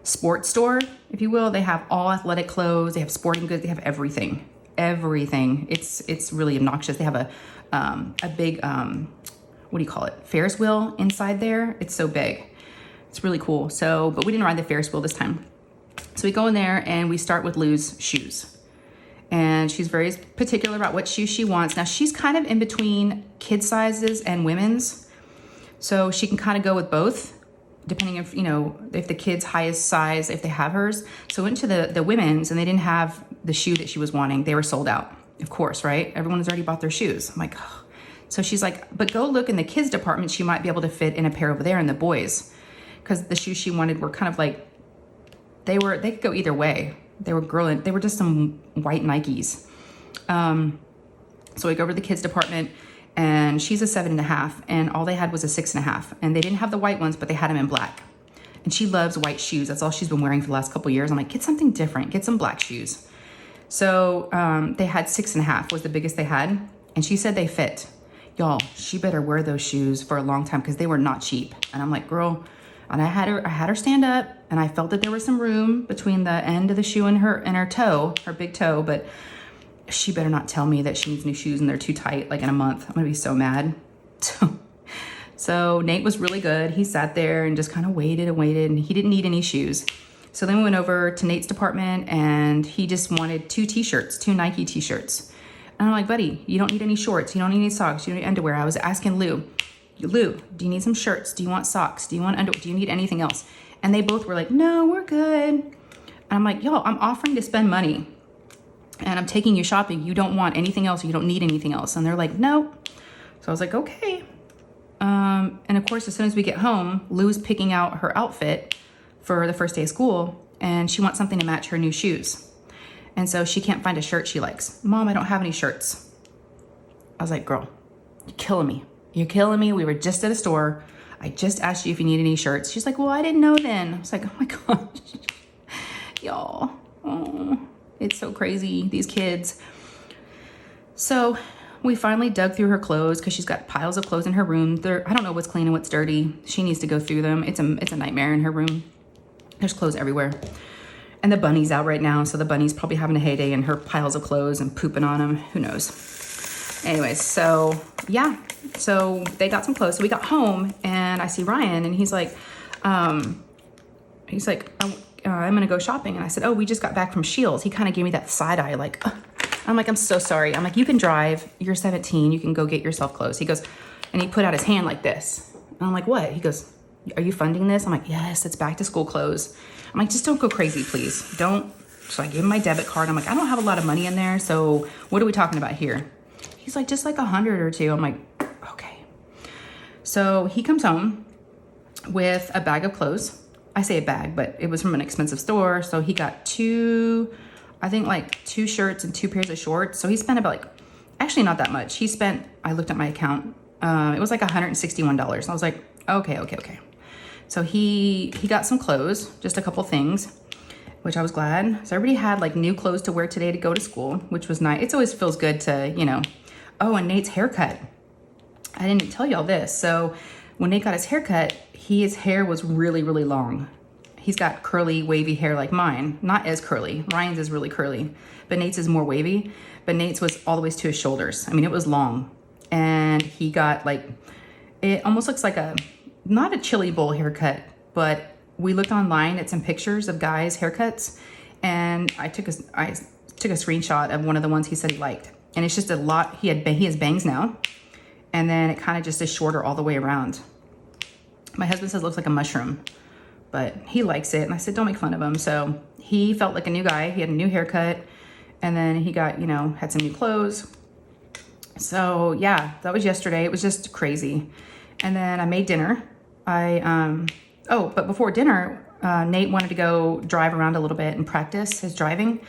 sports store, if you will. They have all athletic clothes. They have sporting goods. They have everything. It's really obnoxious. They have a big, what do you call it? Ferris wheel inside there. It's so big. It's really cool. So, but we didn't ride the Ferris wheel this time. So we go in there and we start with Lou's shoes. And she's very particular about what shoes she wants. Now she's kind of in between kid sizes and women's. So she can kind of go with both, depending if, you know, if the kid's highest size, if they have hers. So I went to the women's and they didn't have the shoe that she was wanting. They were sold out, of course, right? Everyone has already bought their shoes. I'm like, oh. So she's like, but go look in the kids department. She might be able to fit in a pair over there in the boys. Because the shoes she wanted were kind of like, they could go either way. They were just some white Nikes. So I go over to the kids department and she's a 7.5 and all they had was a 6.5. And they didn't have the white ones, but they had them in black. And she loves white shoes. That's all she's been wearing for the last couple of years. I'm like, get something different, get some black shoes. So they had 6.5 was the biggest they had. And she said they fit. Y'all, she better wear those shoes for a long time because they were not cheap. And I'm like, girl, and I had her stand up and I felt that there was some room between the end of the shoe and her toe, her big toe, but she better not tell me that she needs new shoes and they're too tight, like in a month. I'm gonna be so mad. So Nate was really good. He sat there and just kind of waited and he didn't need any shoes. So then we went over to Nate's department and he just wanted 2 Nike t-shirts. And I'm like, buddy, you don't need any shorts. You don't need any socks. You don't need underwear. I was asking Lou, do you need some shirts? Do you want socks? Do you want underwear? Do you need anything else? And they both were like, no, we're good. And I'm like, yo, I'm offering to spend money and I'm taking you shopping. You don't want anything else. You don't need anything else. And they're like, no. So I was like, okay. And of course, as soon as we get home, Lou's picking out her outfit for the first day of school and she wants something to match her new shoes. And so she can't find a shirt she likes. Mom, I don't have any shirts. I was like, girl, you're killing me. You're killing me. We were just at a store. I just asked you if you need any shirts. She's like, well, I didn't know then. I was like, oh my gosh. Y'all, oh, it's so crazy, these kids. So we finally dug through her clothes because she's got piles of clothes in her room. I don't know what's clean and what's dirty. She needs to go through them. It's a nightmare in her room. There's clothes everywhere. And the bunny's out right now, so the bunny's probably having a heyday in her piles of clothes and pooping on them. Who knows? Anyways, so yeah. So they got some clothes. So we got home, and I see Ryan, and he's like, I'm gonna go shopping. And I said, oh, we just got back from Shields. He kind of gave me that side eye, like, I'm like, I'm so sorry. I'm like, you can drive. You're 17. You can go get yourself clothes. He goes, and he put out his hand like this. And I'm like, what? He goes, are you funding this? I'm like, yes, it's back to school clothes. I'm like, just don't go crazy, please. Don't. So I gave him my debit card. I'm like, I don't have a lot of money in there. So what are we talking about here? He's like, just like 100 or 2. I'm like, okay. So he comes home with a bag of clothes. I say a bag, but it was from an expensive store. So he got 2 shirts and 2 pairs of shorts. So he spent about actually not that much. I looked at my account. It was like $161. I was like, okay. So he got some clothes, just a couple things, which I was glad. So everybody had like new clothes to wear today to go to school, which was nice. It always feels good to, you know. Oh, and Nate's haircut. I didn't tell y'all this. So when Nate got his haircut, his hair was really, really long. He's got curly, wavy hair like mine. Not as curly. Ryan's is really curly, but Nate's is more wavy. But Nate's was all the way to his shoulders. I mean, it was long. And he got like, it almost looks like not a chili bowl haircut, but we looked online at some pictures of guys' haircuts, and I took a screenshot of one of the ones he said he liked. And it's just a lot. He has bangs now, and then it kind of just is shorter all the way around. My husband says it looks like a mushroom, but he likes it. And I said, don't make fun of him. So he felt like a new guy. He had a new haircut, and then he got, had some new clothes. So yeah, that was yesterday. It was just crazy. And then I made dinner. But before dinner, Nate wanted to go drive around a little bit and practice his driving.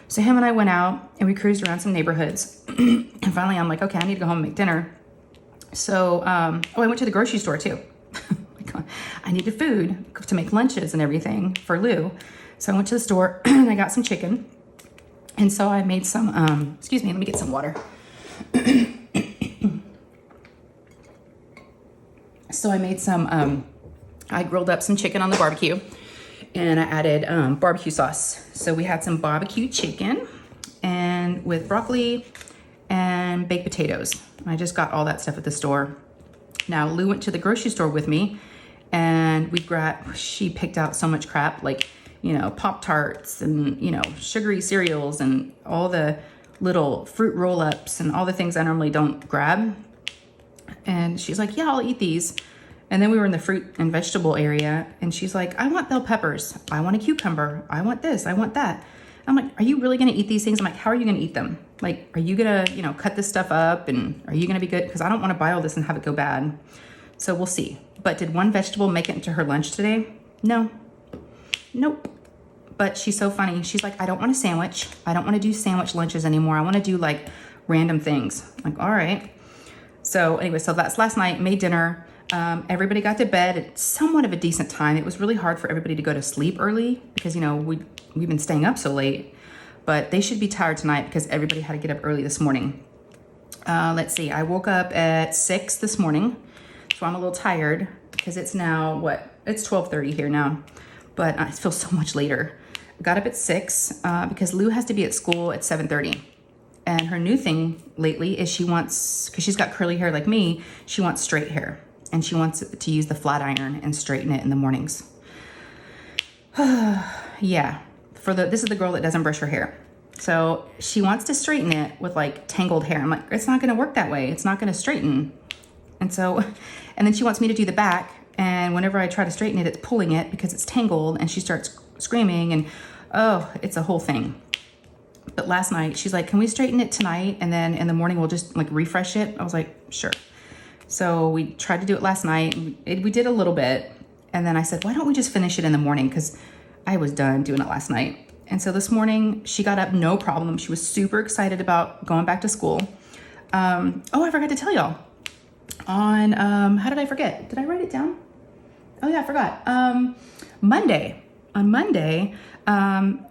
So him and I went out and we cruised around some neighborhoods. And finally I'm like, okay, I need to go home and make dinner. So, I went to the grocery store too. I needed food to make lunches and everything for Lou. So I went to the store and I got some chicken. And so I made some, let me get some water. So I made I grilled up some chicken on the barbecue and I added barbecue sauce. So we had some barbecue chicken and with broccoli and baked potatoes. I just got all that stuff at the store. Now Lou went to the grocery store with me and she picked out so much crap, like, Pop-Tarts and, sugary cereals and all the little fruit roll-ups and all the things I normally don't grab. And she's like, yeah, I'll eat these. And then we were in the fruit and vegetable area, and she's like, I want bell peppers. I want a cucumber. I want this. I want that. I'm like, are you really gonna eat these things? I'm like, how are you gonna eat them? Like, are you gonna, cut this stuff up, and are you gonna be good? Because I don't wanna buy all this and have it go bad. So we'll see. But did one vegetable make it into her lunch today? No. Nope. But she's so funny. She's like, I don't want a sandwich. I don't wanna do sandwich lunches anymore. I wanna do like random things. I'm like, all right. So anyway, so that's last night, made dinner. Everybody got to bed at somewhat of a decent time. It was really hard for everybody to go to sleep early because, we've been staying up so late, but they should be tired tonight because everybody had to get up early this morning. Let's see, I woke up at 6 this morning, so I'm a little tired because it's now, it's 12:30 here now, but I feel so much later. I got up at 6 because Lou has to be at school at 7:30. And her new thing lately is she wants, because she's got curly hair like me, she wants straight hair. And she wants to use the flat iron and straighten it in the mornings. Yeah, this is the girl that doesn't brush her hair. So she wants to straighten it with like tangled hair. I'm like, it's not gonna work that way. It's not gonna straighten. And then she wants me to do the back. And whenever I try to straighten it, it's pulling it because it's tangled, and she starts screaming, and oh, it's a whole thing. But last night she's like, can we straighten it tonight? And then in the morning we'll just like refresh it. I was like, sure. So we tried to do it last night. We did a little bit. And then I said, why don't we just finish it in the morning? Because I was done doing it last night. And so this morning she got up, no problem. She was super excited about going back to school. I forgot to tell y'all. How did I forget? Did I write it down? Oh yeah, I forgot. On Monday,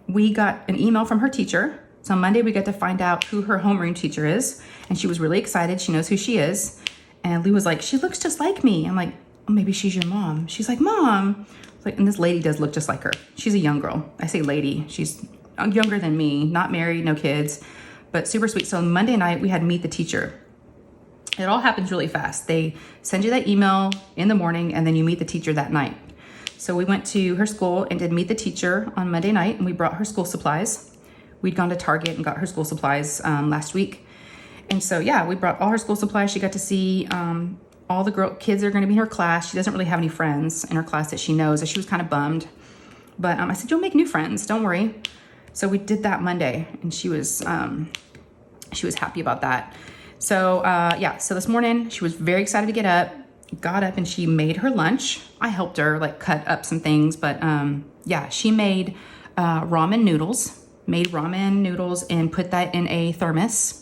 we got an email from her teacher. So on Monday we got to find out who her homeroom teacher is. And she was really excited. She knows who she is. And Lou was like, she looks just like me. I'm like, oh, maybe she's your mom. She's like, Mom. Like, and this lady does look just like her. She's a young girl. I say lady. She's younger than me, not married, no kids, but super sweet. So Monday night we had meet the teacher. It all happens really fast. They send you that email in the morning, and then you meet the teacher that night. So we went to her school and did meet the teacher on Monday night, and we brought her school supplies. We'd gone to Target and got her school supplies last week. And so, yeah, we brought all her school supplies. She got to see all the kids that are going to be in her class. She doesn't really have any friends in her class that she knows, so she was kind of bummed. But I said, you'll make new friends, don't worry. So we did that Monday, and she was happy about that. So, so this morning she was very excited to get up, got up, and she made her lunch. I helped her like cut up some things, but she made ramen noodles and put that in a thermos.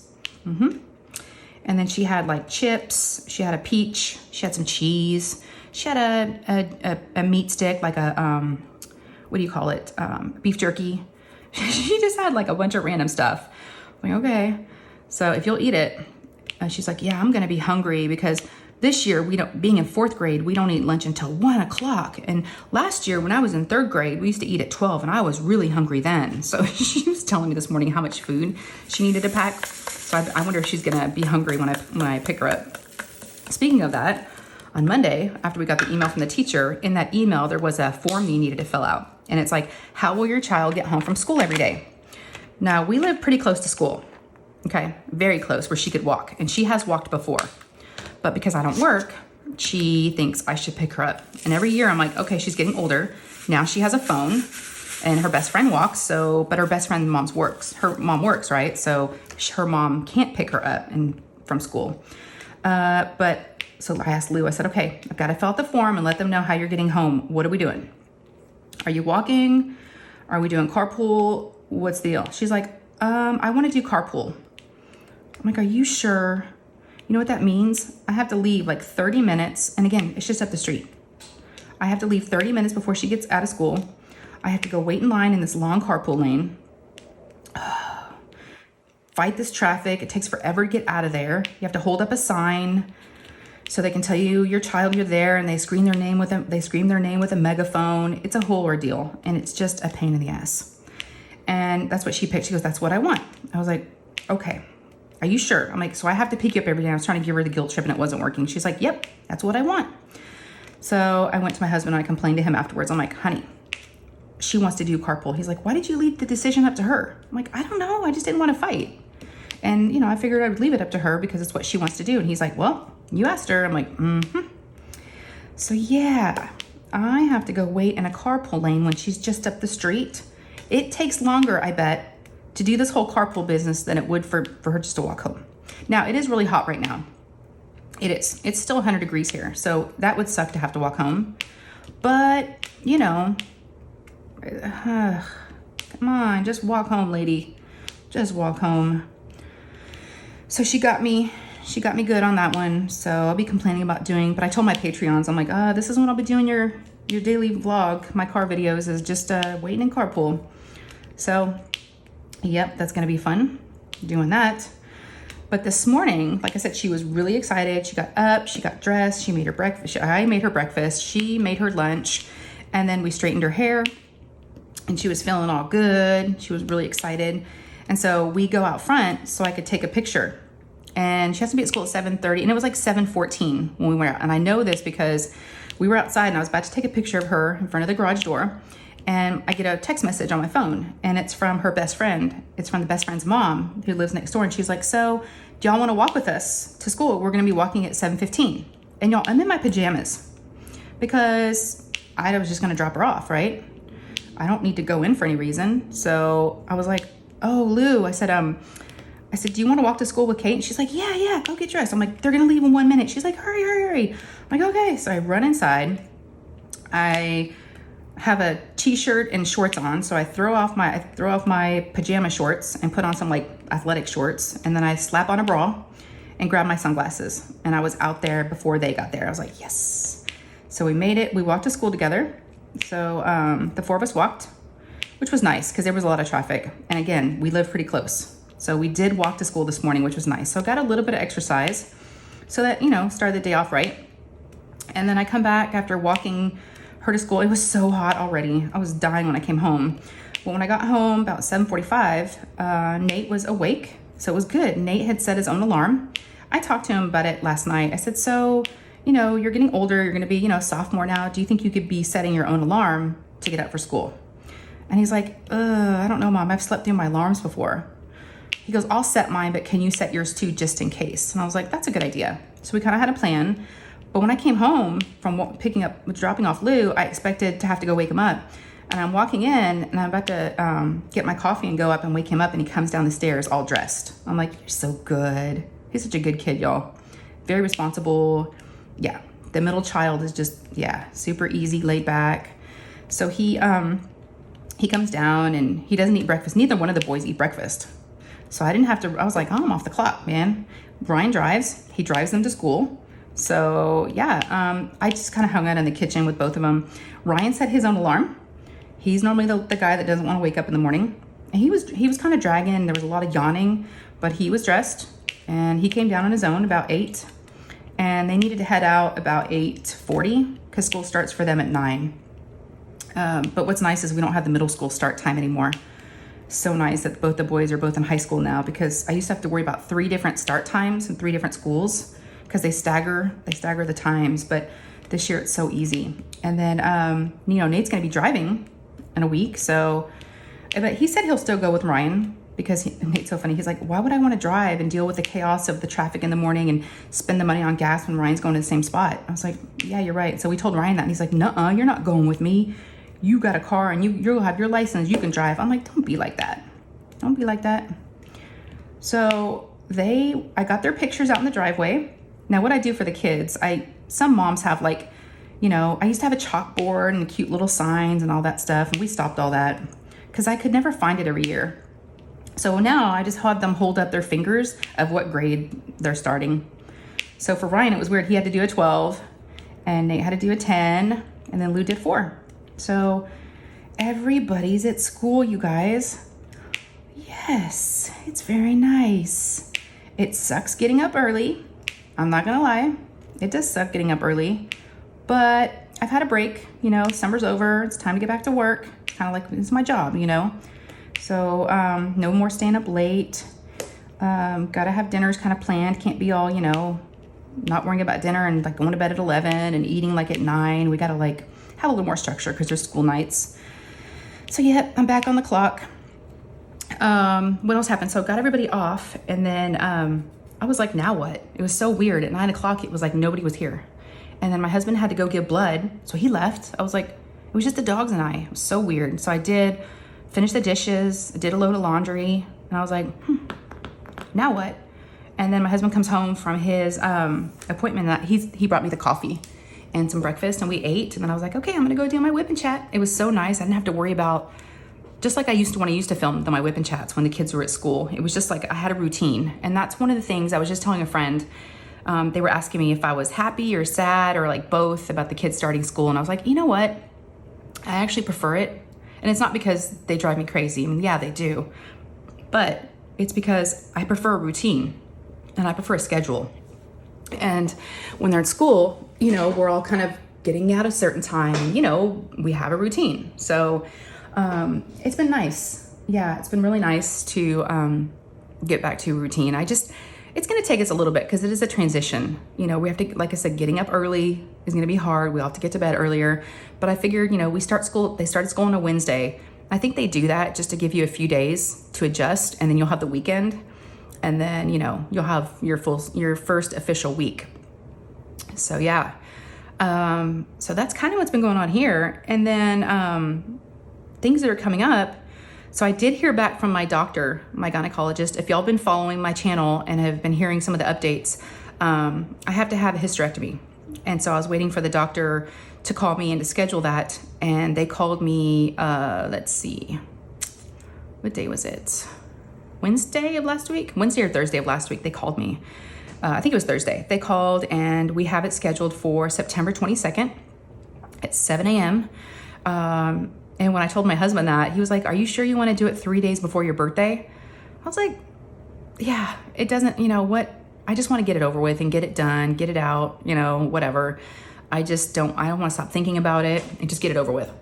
And then she had like chips, she had a peach, she had some cheese, she had a meat stick, like a, what do you call it? Beef jerky. She just had like a bunch of random stuff. I'm like, okay. So if you'll eat it, she's like, yeah, I'm gonna be hungry because this year, being in 4th grade, we don't eat lunch until 1 o'clock. And last year when I was in 3rd grade, we used to eat at 12, and I was really hungry then. So she was telling me this morning how much food she needed to pack. So I wonder if she's gonna be hungry when I pick her up. Speaking of that, on Monday, after we got the email from the teacher, in that email, there was a form you needed to fill out. And it's like, how will your child get home from school every day? Now, we live pretty close to school, okay? Very close, where she could walk. And she has walked before. But because I don't work, she thinks I should pick her up. And every year I'm like, okay, she's getting older. Now she has a phone and her best friend walks. But her best friend her mom works, right? So her mom can't pick her up from school. So I asked Lou, I said, okay, I've got to fill out the form and let them know how you're getting home. What are we doing? Are you walking? Are we doing carpool? What's the deal? She's like, I want to do carpool. I'm like, are you sure? You know what that means? I have to leave like 30 minutes. And again, it's just up the street. I have to leave 30 minutes before she gets out of school. I have to go wait in line in this long carpool lane. Fight this traffic. It takes forever to get out of there. You have to hold up a sign so they can tell you your child you're there, and they scream their name with a megaphone. It's a whole ordeal, and it's just a pain in the ass. And that's what she picked. She goes, that's what I want. I was like, okay. Are you sure? I'm like, so I have to pick you up every day. I was trying to give her the guilt trip and it wasn't working. She's like, yep, that's what I want. So I went to my husband and I complained to him afterwards. I'm like, honey, she wants to do carpool. He's like, why did you leave the decision up to her? I'm like, I don't know. I just didn't want to fight. And, I figured I would leave it up to her because it's what she wants to do. And he's like, well, you asked her. I'm like, mm-hmm. So yeah, I have to go wait in a carpool lane when she's just up the street. It takes longer, I bet, to do this whole carpool business than it would for her just to walk home. Now, it is really hot right now. It is. It's still 100 degrees here, so that would suck to have to walk home. But, you know, come on, just walk home, lady. Just walk home. So she got me good on that one. So I'll be complaining about doing, but I told my Patreons, I'm like, this isn't what I'll be doing your daily vlog, my car videos, is just waiting in carpool. So, yep, that's gonna be fun doing that. But this morning, like I said, she was really excited. She got up, she got dressed, she made her breakfast. I made her breakfast, she made her lunch, and then we straightened her hair, and she was feeling all good. She was really excited. And so we go out front so I could take a picture. And she has to be at school at 7:30, and it was like 7:14 when we went out. And I know this because we were outside and I was about to take a picture of her in front of the garage door. And I get a text message on my phone, and it's from her best friend. It's from the best friend's mom who lives next door. And she's like, so do y'all want to walk with us to school? We're going to be walking at 7:15. And y'all, I'm in my pajamas because I was just going to drop her off, right? I don't need to go in for any reason. So I was like, oh, Lou, I said, do you want to walk to school with Kate? And she's like, yeah, go get dressed. I'm like, they're going to leave in 1 minute. She's like, hurry. I'm like, okay. So I run inside. I have a t-shirt and shorts on. So I throw off my pajama shorts and put on some like athletic shorts. And then I slap on a bra and grab my sunglasses. And I was out there before they got there. I was like, yes. So we made it. We walked to school together. So the four of us walked, which was nice because there was a lot of traffic. And again, we live pretty close. So we did walk to school this morning, which was nice. So I got a little bit of exercise so that, started the day off right. And then I come back after walking her to school. It was so hot already. I was dying when I came home. But when I got home about 7:45, Nate was awake. So it was good. Nate had set his own alarm. I talked to him about it last night. I said, so, you're getting older. You're going to be, sophomore now. Do you think you could be setting your own alarm to get up for school? And he's like, I don't know, Mom. I've slept through my alarms before. He goes, I'll set mine, but can you set yours too, just in case? And I was like, that's a good idea. So we kind of had a plan. But when I came home from dropping off Lou, I expected to have to go wake him up. And I'm walking in and I'm about to get my coffee and go up and wake him up. And he comes down the stairs all dressed. I'm like, you're so good. He's such a good kid, y'all. Very responsible. Yeah. The middle child is just, super easy, laid back. So he comes down and he doesn't eat breakfast. Neither one of the boys eat breakfast. So I was like, I'm off the clock, man. Brian drives. He drives them to school. So I just kind of hung out in the kitchen with both of them. Ryan set his own alarm. He's normally the guy that doesn't want to wake up in the morning. And he was kind of dragging. There was a lot of yawning, but he was dressed and he came down on his own about 8. And they needed to head out about 8:40 because school starts for them at 9. But what's nice is we don't have the middle school start time anymore. So nice that both the boys are both in high school now, because I used to have to worry about 3 different start times in 3 different schools because they stagger the times. But this year it's so easy. And then Nate's going to be driving in a week, but he said he'll still go with Ryan because Nate's so funny. He's like, why would I want to drive and deal with the chaos of the traffic in the morning and spend the money on gas when Ryan's going to the same spot? I was like, yeah, you're right. So we told Ryan that, and he's like, nuh-uh, you're not going with me. You got a car and you'll have your license. You can drive. I'm like, don't be like that. Don't be like that. So I got their pictures out in the driveway. Now what I do for the kids, some moms have I used to have a chalkboard and cute little signs and all that stuff. And we stopped all that because I could never find it every year. So now I just have them hold up their fingers of what grade they're starting. So for Ryan, it was weird. He had to do a 12 and Nate had to do a 10 and then Lou did 4. So everybody's at school, you guys. Yes, it's very nice. It sucks getting up early. I'm not gonna lie. It does suck getting up early, but I've had a break, summer's over. It's time to get back to work. Kind of like it's my job, So no more staying up late. Gotta have dinners kind of planned. Can't be all, not worrying about dinner and going to bed at 11 and eating at 9. We gotta have a little more structure because there's school nights. So I'm back on the clock. What else happened? So got everybody off, and then I was like, now what? It was so weird. At 9 o'clock, it was like nobody was here. And then my husband had to go give blood, so he left. I was like, it was just the dogs and I. It was so weird. So I did finish the dishes, did a load of laundry, and I was like, now what? And then my husband comes home from his appointment. That he brought me the coffee and some breakfast, and we ate. And then I was like, okay, I'm gonna go do my whip and chat. It was so nice. I didn't have to worry about, just like I used to when I used to film my whip and chats when the kids were at school. It was just like I had a routine. And that's one of the things I was just telling a friend. They were asking me if I was happy or sad or like both about the kids starting school. And I was like, you know what? I actually prefer it. And it's not because they drive me crazy. I mean, yeah, they do. But it's because I prefer a routine and I prefer a schedule. And when they're in school, you know, we're all kind of getting out a certain time. And, you know, we have a routine. So it's been nice. Yeah, it's been really nice to get back to a routine. It's going to take us a little bit because it is a transition. You know, we have to, like I said, getting up early is going to be hard. We all have to get to bed earlier. But I figured, you know, they started school on a Wednesday. I think they do that just to give you a few days to adjust, and then you'll have the weekend. And then, you know, you'll have your first official week. So yeah. So that's kind of what's been going on here. And then things that are coming up. So I did hear back from my doctor, my gynecologist. If y'all been following my channel and have been hearing some of the updates, I have to have a hysterectomy. And so I was waiting for the doctor to call me and to schedule that. And they called me, let's see, what day was it? Wednesday of last week? Wednesday or Thursday of last week, they called me. I think it was Thursday. They called and we have it scheduled for September 22nd at 7 a.m. And when I told my husband that, he was like, are you sure you want to do it 3 days before your birthday? I was like, yeah, it doesn't, you know what? I just want to get it over with and get it done, get it out, you know, whatever. I don't want to stop thinking about it and just get it over with.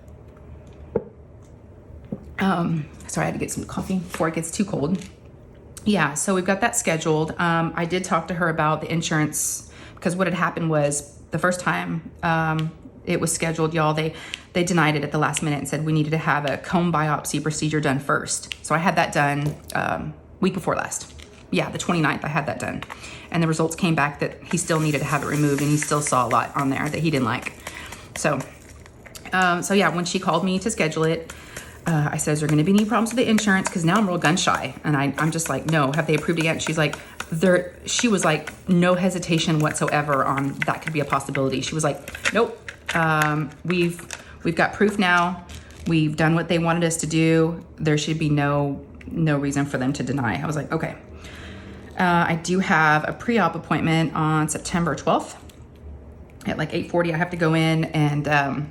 Sorry, I had to get some coffee before it gets too cold. Yeah, so we've got that scheduled. I did talk to her about the insurance because what had happened was the first time it was scheduled, y'all, they denied it at the last minute and said we needed to have a comb biopsy procedure done first. So I had that done week before last. Yeah, the 29th, I had that done. And the results came back that he still needed to have it removed and he still saw a lot on there that he didn't like. So yeah, when she called me to schedule it, I said, is there gonna be any problems with the insurance? Because now I'm real gun shy. And I'm just like, no, have they approved it yet? She's like, she was like, no hesitation whatsoever on that could be a possibility. She was like, nope, we've got proof now. We've done what they wanted us to do. There should be no reason for them to deny. I was like, okay. I do have a pre-op appointment on September 12th at like 8:40. I have to go in and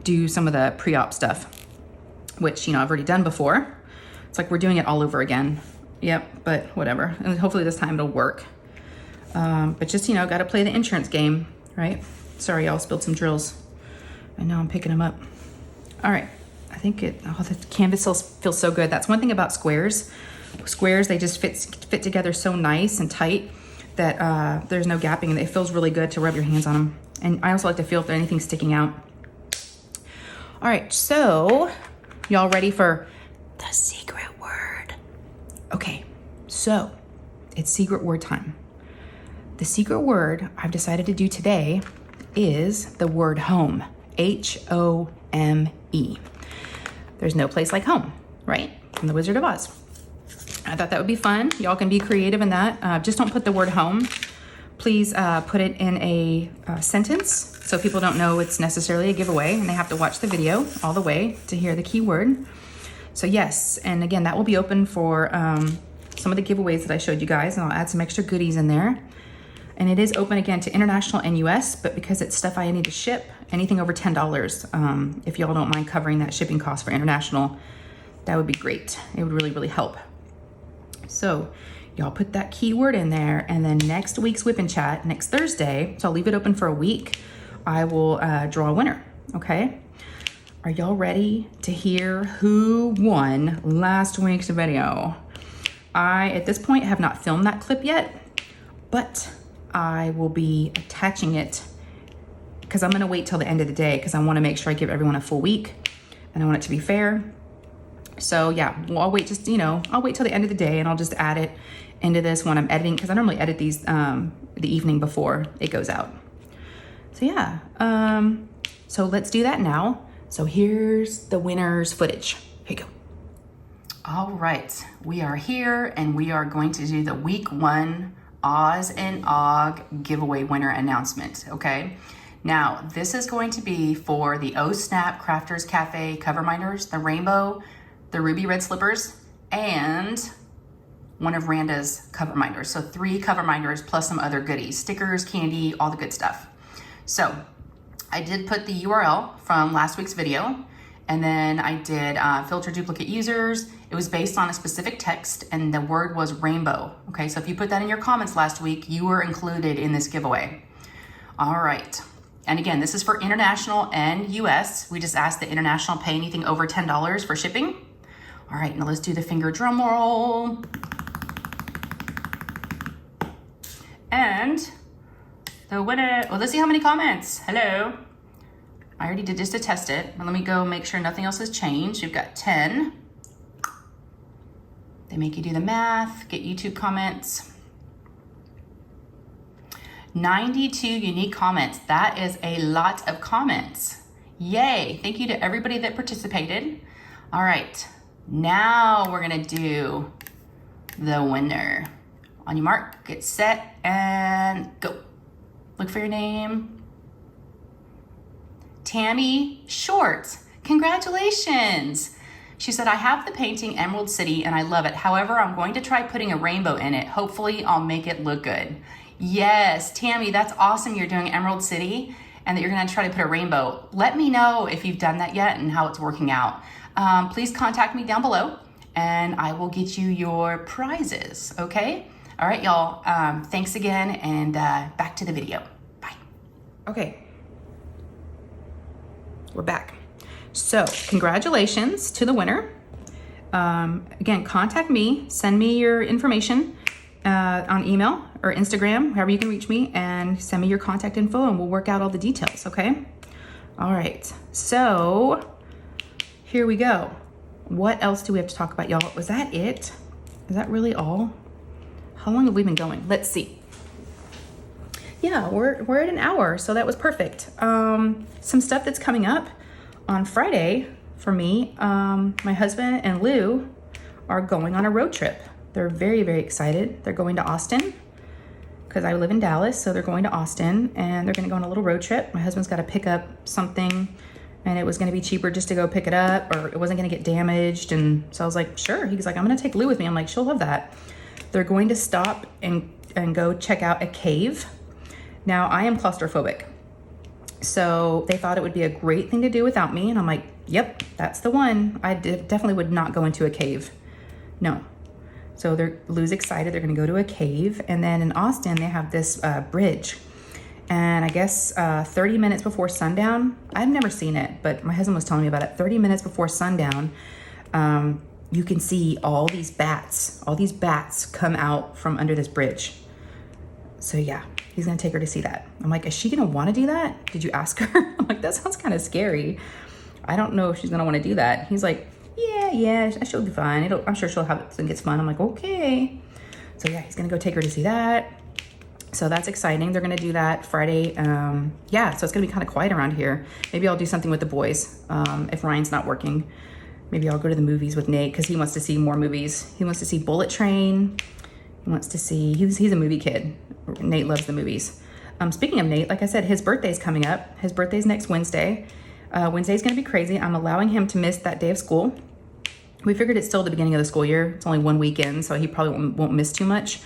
do some of the pre-op stuff, which, you know, I've already done before. It's like we're doing it all over again. Yep, but whatever. And hopefully this time it'll work. But just, you know, got to play the insurance game, right? Sorry, y'all spilled some drills. I know I'm picking them up. All right. I think the canvas feels so good. That's one thing about squares. Squares, they just fit together so nice and tight that there's no gapping and it feels really good to rub your hands on them. And I also like to feel if there's anything sticking out. All right, so y'all ready for the secret word? Okay, so it's secret word time. The secret word I've decided to do today is the word home, H-O-M-E. There's no place like home, right? From the Wizard of Oz. I thought that would be fun. Y'all can be creative in that. Just don't put the word home. Please put it in a sentence so people don't know it's necessarily a giveaway and they have to watch the video all the way to hear the keyword. So yes, and again, that will be open for some of the giveaways that I showed you guys, and I'll add some extra goodies in there. And it is open again to international and US, but because it's stuff I need to ship, anything over $10, if y'all don't mind covering that shipping cost for international, that would be great. It would really, really help. So y'all put that keyword in there, and then next week's Whip and Chat, next Thursday, so I'll leave it open for a week, I will draw a winner, okay? Are y'all ready to hear who won last week's video? I, at this point, have not filmed that clip yet, but I will be attaching it because I'm gonna wait till the end of the day because I wanna make sure I give everyone a full week and I want it to be fair. So yeah, well, I'll wait just, I'll wait till the end of the day and I'll just add it into this when I'm editing, because I normally edit these the evening before it goes out. So yeah, so let's do that now. So here's the winner's footage. Here you go. All right, we are here and we are going to do the week 1 Oz and Og giveaway winner announcement, okay? Now, this is going to be for the Oh Snap Crafters Cafe Coverminders, the rainbow, the ruby red slippers, and one of Randa's Coverminders. So 3 Coverminders plus some other goodies, stickers, candy, all the good stuff. So I did put the URL from last week's video, and then I did filter duplicate users. It was based on a specific text and the word was rainbow. Okay, so if you put that in your comments last week, you were included in this giveaway. All right. And again, this is for international and US. We just asked the international pay anything over $10 for shipping. All right, now let's do the finger drum roll. And the winner, well, let's see how many comments. Hello. I already did just to test it, but let me go make sure nothing else has changed. You've got 10. They make you do the math, get YouTube comments. 92 unique comments. That is a lot of comments. Yay. Thank you to everybody that participated. All right. Now we're going to do the winner. On your mark, get set, and go. Look for your name. Tammy Short. Congratulations. She said, I have the painting Emerald City and I love it. However, I'm going to try putting a rainbow in it. Hopefully I'll make it look good. Yes, Tammy, that's awesome. You're doing Emerald City and that you're going to try to put a rainbow. Let me know if you've done that yet and how it's working out. Please contact me down below and I will get you your prizes. Okay. All right, y'all. Thanks again and back to the video. Bye. Okay. We're back. So congratulations to the winner. Again, contact me, send me your information on email or Instagram, however you can reach me, and send me your contact info and we'll work out all the details, okay? All right, so here we go. What else do we have to talk about, y'all? Was that it? Is that really all? How long have we been going? Let's see. Yeah, we're at an hour, so that was perfect. Some stuff that's coming up on Friday for me. My husband and Lou are going on a road trip. They're very, very excited. They're going to Austin because I live in Dallas, so they're going to Austin and they're going to go on a little road trip. My husband's got to pick up something and it was going to be cheaper just to go pick it up or it wasn't going to get damaged. And so I was like, sure. He's like, I'm going to take Lou with me. I'm like, she'll love that. They're going to stop and go check out a cave. Now, I am claustrophobic, so they thought it would be a great thing to do without me. And I'm like, yep, that's the one. I definitely would not go into a cave. No. So Lou's excited. They're going to go to a cave. And then in Austin, they have this bridge. And I guess 30 minutes before sundown, I've never seen it, but my husband was telling me about it. 30 minutes before sundown, you can see all these bats come out from under this bridge. So yeah, he's gonna take her to see that. I'm like, is she gonna wanna do that? Did you ask her? I'm like, that sounds kind of scary. I don't know if she's gonna wanna do that. He's like, yeah, she'll be fine. I'm sure she'll have it and gets fun. I'm like, okay. So yeah, he's gonna go take her to see that. So that's exciting. They're gonna do that Friday. Yeah, so it's gonna be kind of quiet around here. Maybe I'll do something with the boys if Ryan's not working. Maybe I'll go to the movies with Nate because he wants to see more movies. He wants to see Bullet Train. He wants to see, he's a movie kid. Nate loves the movies. Speaking of Nate, like I said, his birthday's coming up. His birthday's next Wednesday. Wednesday's gonna be crazy. I'm allowing him to miss that day of school. We figured it's still the beginning of the school year. It's only one weekend, so he probably won't miss too much.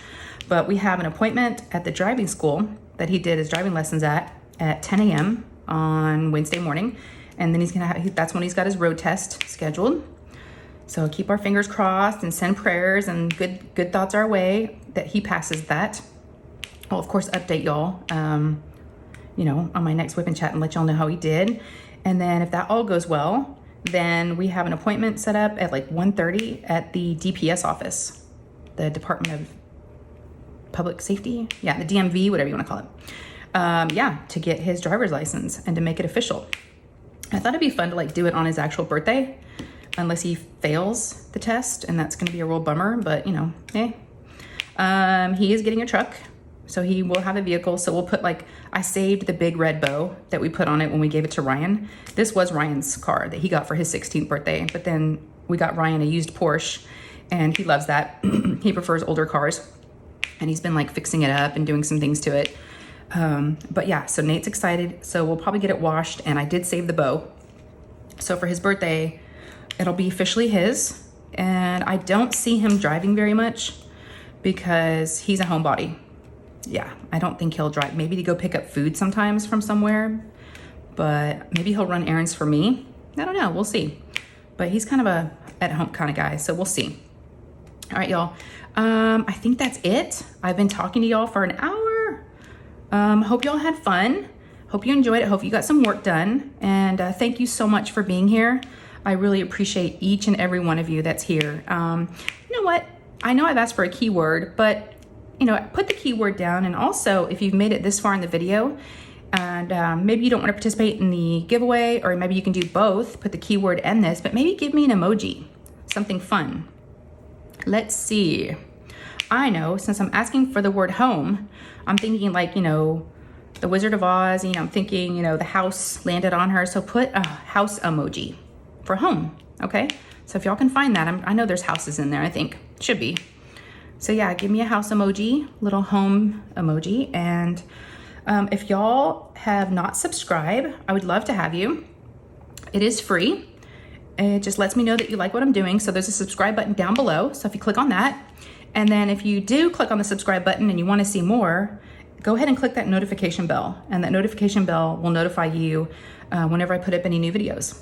But we have an appointment at the driving school that he did his driving lessons at 10 a.m. on Wednesday morning. And then that's when he's got his road test scheduled. So keep our fingers crossed and send prayers and good thoughts our way that he passes that. I'll of course update y'all, on my next whip and chat and let y'all know how he did. And then if that all goes well, then we have an appointment set up at like 1:30 at the DPS office, the Department of Public Safety. Yeah, the DMV, whatever you want to call it. To get his driver's license and to make it official. I thought it'd be fun to like do it on his actual birthday, unless he fails the test, and that's going to be a real bummer, but he is getting a truck. So he will have a vehicle. So we'll put like, I saved the big red bow that we put on it when we gave it to Ryan. This was Ryan's car that he got for his 16th birthday, but then we got Ryan a used Porsche and he loves that. He prefers older cars and he's been like fixing it up and doing some things to it. But yeah, so Nate's excited. So we'll probably get it washed, and I did save the bow. So for his birthday, it'll be officially his. And I don't see him driving very much because he's a homebody. Yeah, I don't think he'll drive. Maybe to go pick up food sometimes from somewhere, but maybe he'll run errands for me. I don't know, we'll see. But he's kind of a at-home kind of guy, so we'll see. All right, y'all. I think that's it. I've been talking to y'all for an hour. Hope y'all had fun. Hope you enjoyed it. Hope you got some work done. And thank you so much for being here. I really appreciate each and every one of you that's here. You know what? I know I've asked for a keyword, but you know, put the keyword down. And also, if you've made it this far in the video and maybe you don't want to participate in the giveaway, or maybe you can do both, put the keyword and this, but maybe give me an emoji, something fun. Let's see. I know, since I'm asking for the word home, I'm thinking like, you know, the Wizard of Oz, you know, I'm thinking, you know, the house landed on her. So put a house emoji for home, okay? So if y'all can find that, I know there's houses in there, I think. Should be. So yeah, give me a house emoji, little home emoji. And if y'all have not subscribed, I would love to have you. It is free. It just lets me know that you like what I'm doing. So there's a subscribe button down below. So if you click on that, and then if you do click on the subscribe button and you want to see more, go ahead and click that notification bell. And that notification bell will notify you whenever I put up any new videos.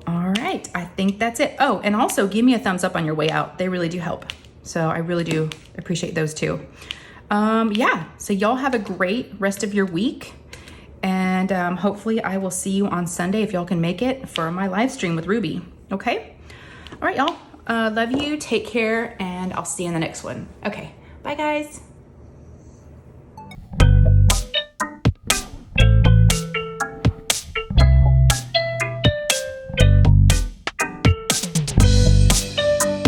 All right, I think that's it. Oh, and also give me a thumbs up on your way out. They really do help. So I really do appreciate those too. Yeah, so y'all have a great rest of your week. And hopefully I will see you on Sunday if y'all can make it for my live stream with Ruby. Okay? All right, y'all. Love you. Take care. And I'll see you in the next one. Okay. Bye, guys.